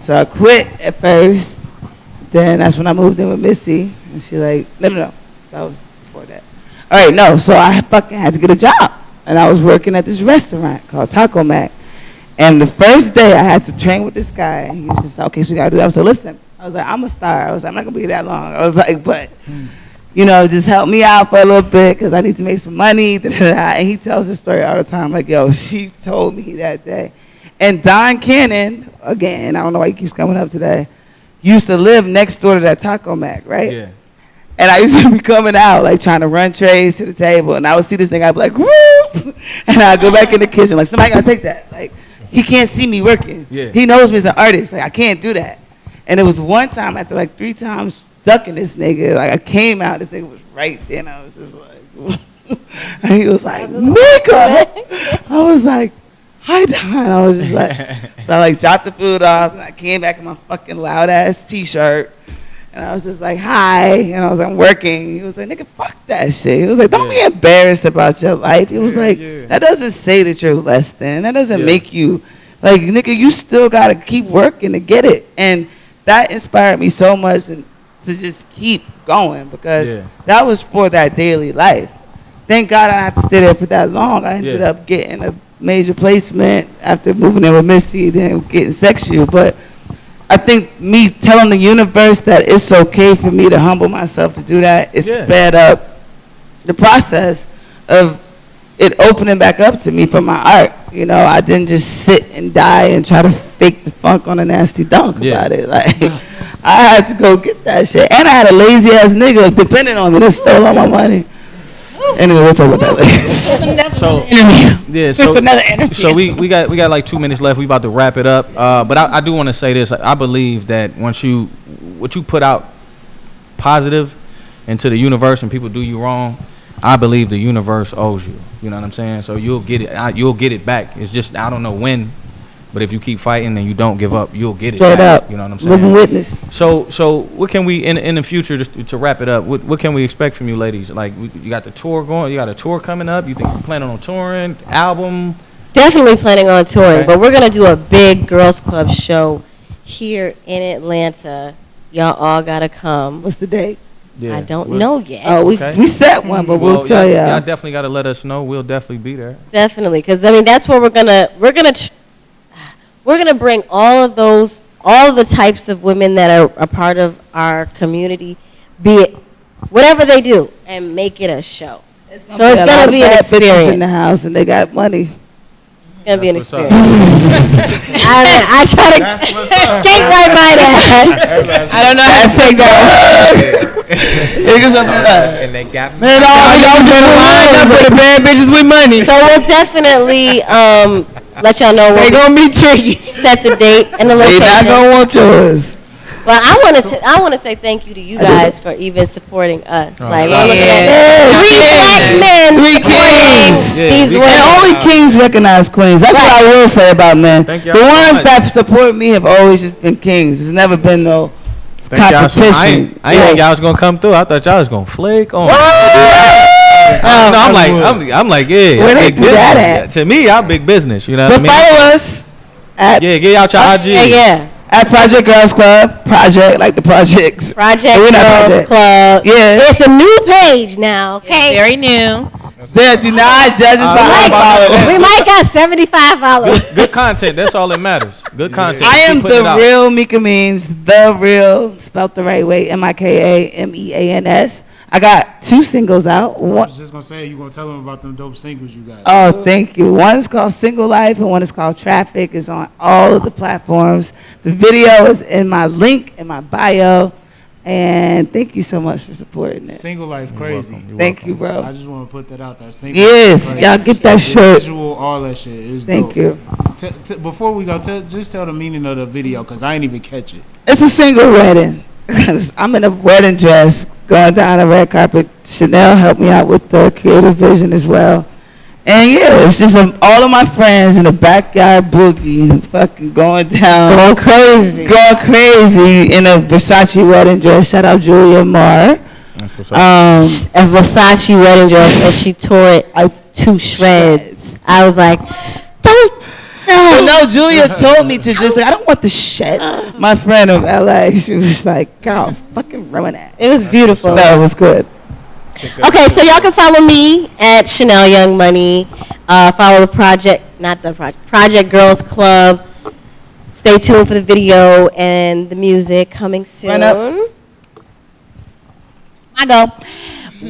So I quit at first. Then that's when I moved in with Missy, and she like, no, that was before that. All right, no, so I fucking had to get a job, and I was working at this restaurant called Taco Mac. And the first day I had to train with this guy, and he was just like, okay, so you gotta do that. I was like, listen, I was like, I'm a star. I was like, I'm not gonna be that long. I was like, but just help me out for a little bit because I need to make some money. And he tells this story all the time, like, yo, she told me that day. And Don Cannon, again, I don't know why he keeps coming up today, used to live next door to that Taco Mac, right? Yeah. And I used to be coming out, like, trying to run trays to the table. And I would see this nigga, I'd be like, whoop! And I'd go back in the kitchen, like, somebody gotta take that. Like, he can't see me working. Yeah. He knows me as an artist. Like, I can't do that. And it was one time, after like 3 times ducking this nigga, like, I came out, this nigga was right there, and I was just like, and he was like, Mika! I was like, hi, Don. I was just like, so I like dropped the food off, and I came back in my fucking loud ass t-shirt. And I was just like, hi. And I was like, I'm working. He was like, nigga, fuck that shit. He was like, don't be embarrassed about your life. He was like, that doesn't say that you're less than. That doesn't make you, like, nigga, you still got to keep working to get it. And that inspired me so much and to just keep going because that was for that daily life. Thank God I didn't have to stay there for that long. I ended up getting a major placement after moving in with Missy, then getting sexual. But I think me telling the universe that it's okay for me to humble myself to do that, it sped up the process of it opening back up to me for my art. You know, I didn't just sit and die and try to fake the funk on a nasty dunk about it. Like, I had to go get that shit. And I had a lazy ass nigga depending on me that stole all my money. Anyway, we'll talk about that later. So another interview. So we got like 2 minutes left. We about to wrap it up. But I do want to say this. I believe that what you put out positive into the universe and people do you wrong, I believe the universe owes you. You know what I'm saying? So you'll get it. You'll get it back. It's just I don't know when. But if you keep fighting and you don't give up, you'll get it back. Straight up. You know what I'm saying? Living witness. So what can we in the future just to wrap it up? What can we expect from you ladies? Like you got the tour going. You got a tour coming up. You think you're planning on touring? Album? Definitely planning on touring, but we're gonna do a big girls club show here in Atlanta. Y'all all gotta come. What's the date? I don't know yet. Oh, we set one, but we'll tell y'all. Y'all definitely gotta let us know. We'll definitely be there. Definitely, because I mean that's where we're gonna bring all of the types of women that are a part of our community, be it whatever they do, and make it a show. It's gonna be an experience in the house, and they got money. It's gonna be an experience. I try to skate right by that. I don't know how to take that. And they got me. Man, y'all been lined up for the bad bitches with money. So we'll definitely let y'all know. They gonna be tricky. Set the date and the location. They not gonna want yours. Well, I want to say thank you to you guys for even supporting us. Like we're looking at 3 black men, 3 kings. These women. And only kings recognize queens. That's what I will say about men. The ones that support me have always just been kings. There's never been no competition. I ain't y'all was gonna come through. I thought y'all was gonna flake on. I'm like, yeah. Where they do that at? To me, y'all big business. You know what I mean? But follow us. Get out your IG. Yeah. At Project Girls Club. Project, like the projects. Project Girls Club. Yeah. It's a new page now. Okay. It's very new. There, do not judge us by followers. We might got 75 followers. Good content. That's all that matters. Good content. I am the real Mika Means. The real, spelled the right way. MIKAMEANS. I got 2 singles out. I was just gonna say you gonna tell them about them dope singles you got. Oh, thank you. One is called Single Life and one is called Traffic. It's on all of the platforms. The video is in my link in my bio. And thank you so much for supporting it. Single Life crazy. Thank you, bro. I just want to put that out there. Yes, y'all get that shirt. Visual, all that shit. It's thank dope. you. Before we go, just tell the meaning of the video because I ain't even catch it. It's a single wedding. I'm in a wedding dress going down the red carpet. Shanell helped me out with the creative vision as well. And yeah, it's just all of my friends in the backyard boogie, fucking going down. Going crazy in a Versace wedding dress. Shout out Julia Marr. A Versace wedding dress, and she tore it to shreds. I was like, don't. No, Julia told me to just, I don't want the shit. My friend of LA, she was like, girl, fucking ruin it. It was beautiful. That was good. Okay, so y'all can follow me at Shanell of Young Money. Follow the Project Girls Club. Stay tuned for the video and the music coming soon. I go.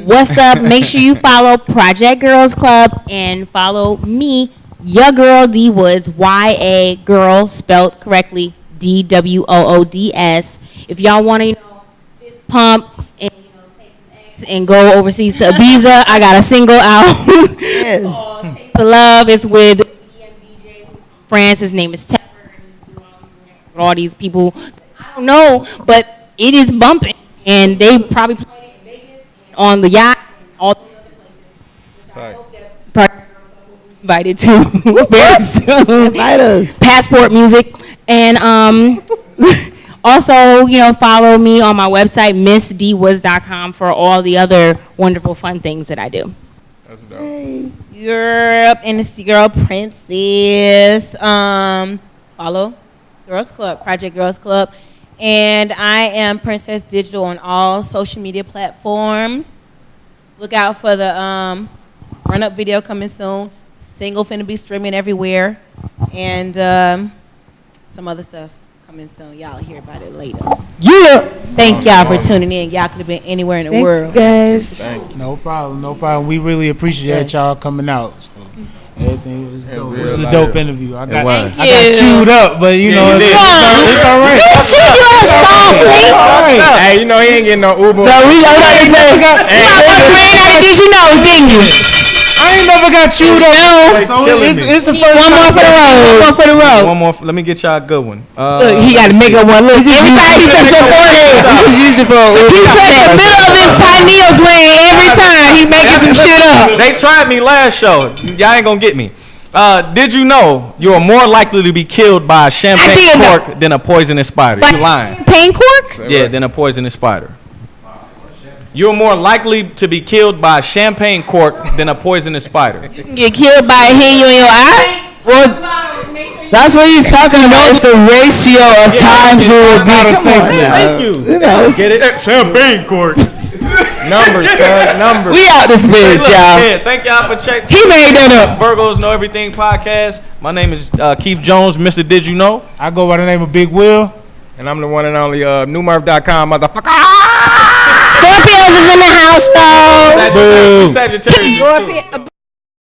What's up? Make sure you follow Project Girls Club and follow me, your girl D Woods, YA girl spelled correctly DWOODS. If y'all want to fist pump and take some and go overseas to Ibiza. I got a single out. Yes. Taste of Love is with EMDJ who's from France. His name is Tepper. With all these people, I don't know, but it is bumping, and they probably played it in Vegas and on the yacht, and all the other places. It's tight. Invited to very soon. Invite us. Passport Music, and also, follow me on my website, missdwoods.com, for all the other wonderful, fun things that I do. That's dope. Europe, and it's your girl Princess. Follow Girls Club, Project Girls Club, and I am Princess Digital on all social media platforms. Look out for the run up video coming soon. Single finna be streaming everywhere, and some other stuff coming soon. Y'all hear about it later. Yeah. Thank y'all for tuning in. Y'all could have been anywhere in the world. Guys. No problem. We really appreciate y'all coming out. So everything was dope. It was a dope interview. I got chewed up, but it's all right. You chewed you up softly. Hey, he ain't getting no Uber. No, we ran out of Did you know, didn't you? I ain't never got chewed up. So it's the first One more for the road. One more for the road. One more. Let me get y'all a good one. Look, he got to make up one. Look, every time he touches your forehead, he touches the middle of his pineal gland every time. He making some shit up. They tried me last show. Y'all ain't gonna get me. Did you know you are more likely to be killed by a champagne cork than a poisonous spider? You lying? Champagne cork? Yeah, than a poisonous spider. You're more likely to be killed by a champagne cork than a poisonous spider. You can get killed by a hit you in your eye? Well, that's what he's talking about. It's the ratio of times you will be safely. Thank you. Get it? Champagne cork. Numbers, cuz. Numbers. We out this bitch, y'all. Yeah, thank y'all for checking. He made that up. Virgos Know Everything podcast. My name is Keith Jones, Mr. Did You Know? I go by the name of Big Will. And I'm the one and only newmurph.com motherfucker. Scorpios is in the house, though. Sagittarius. Scorpio.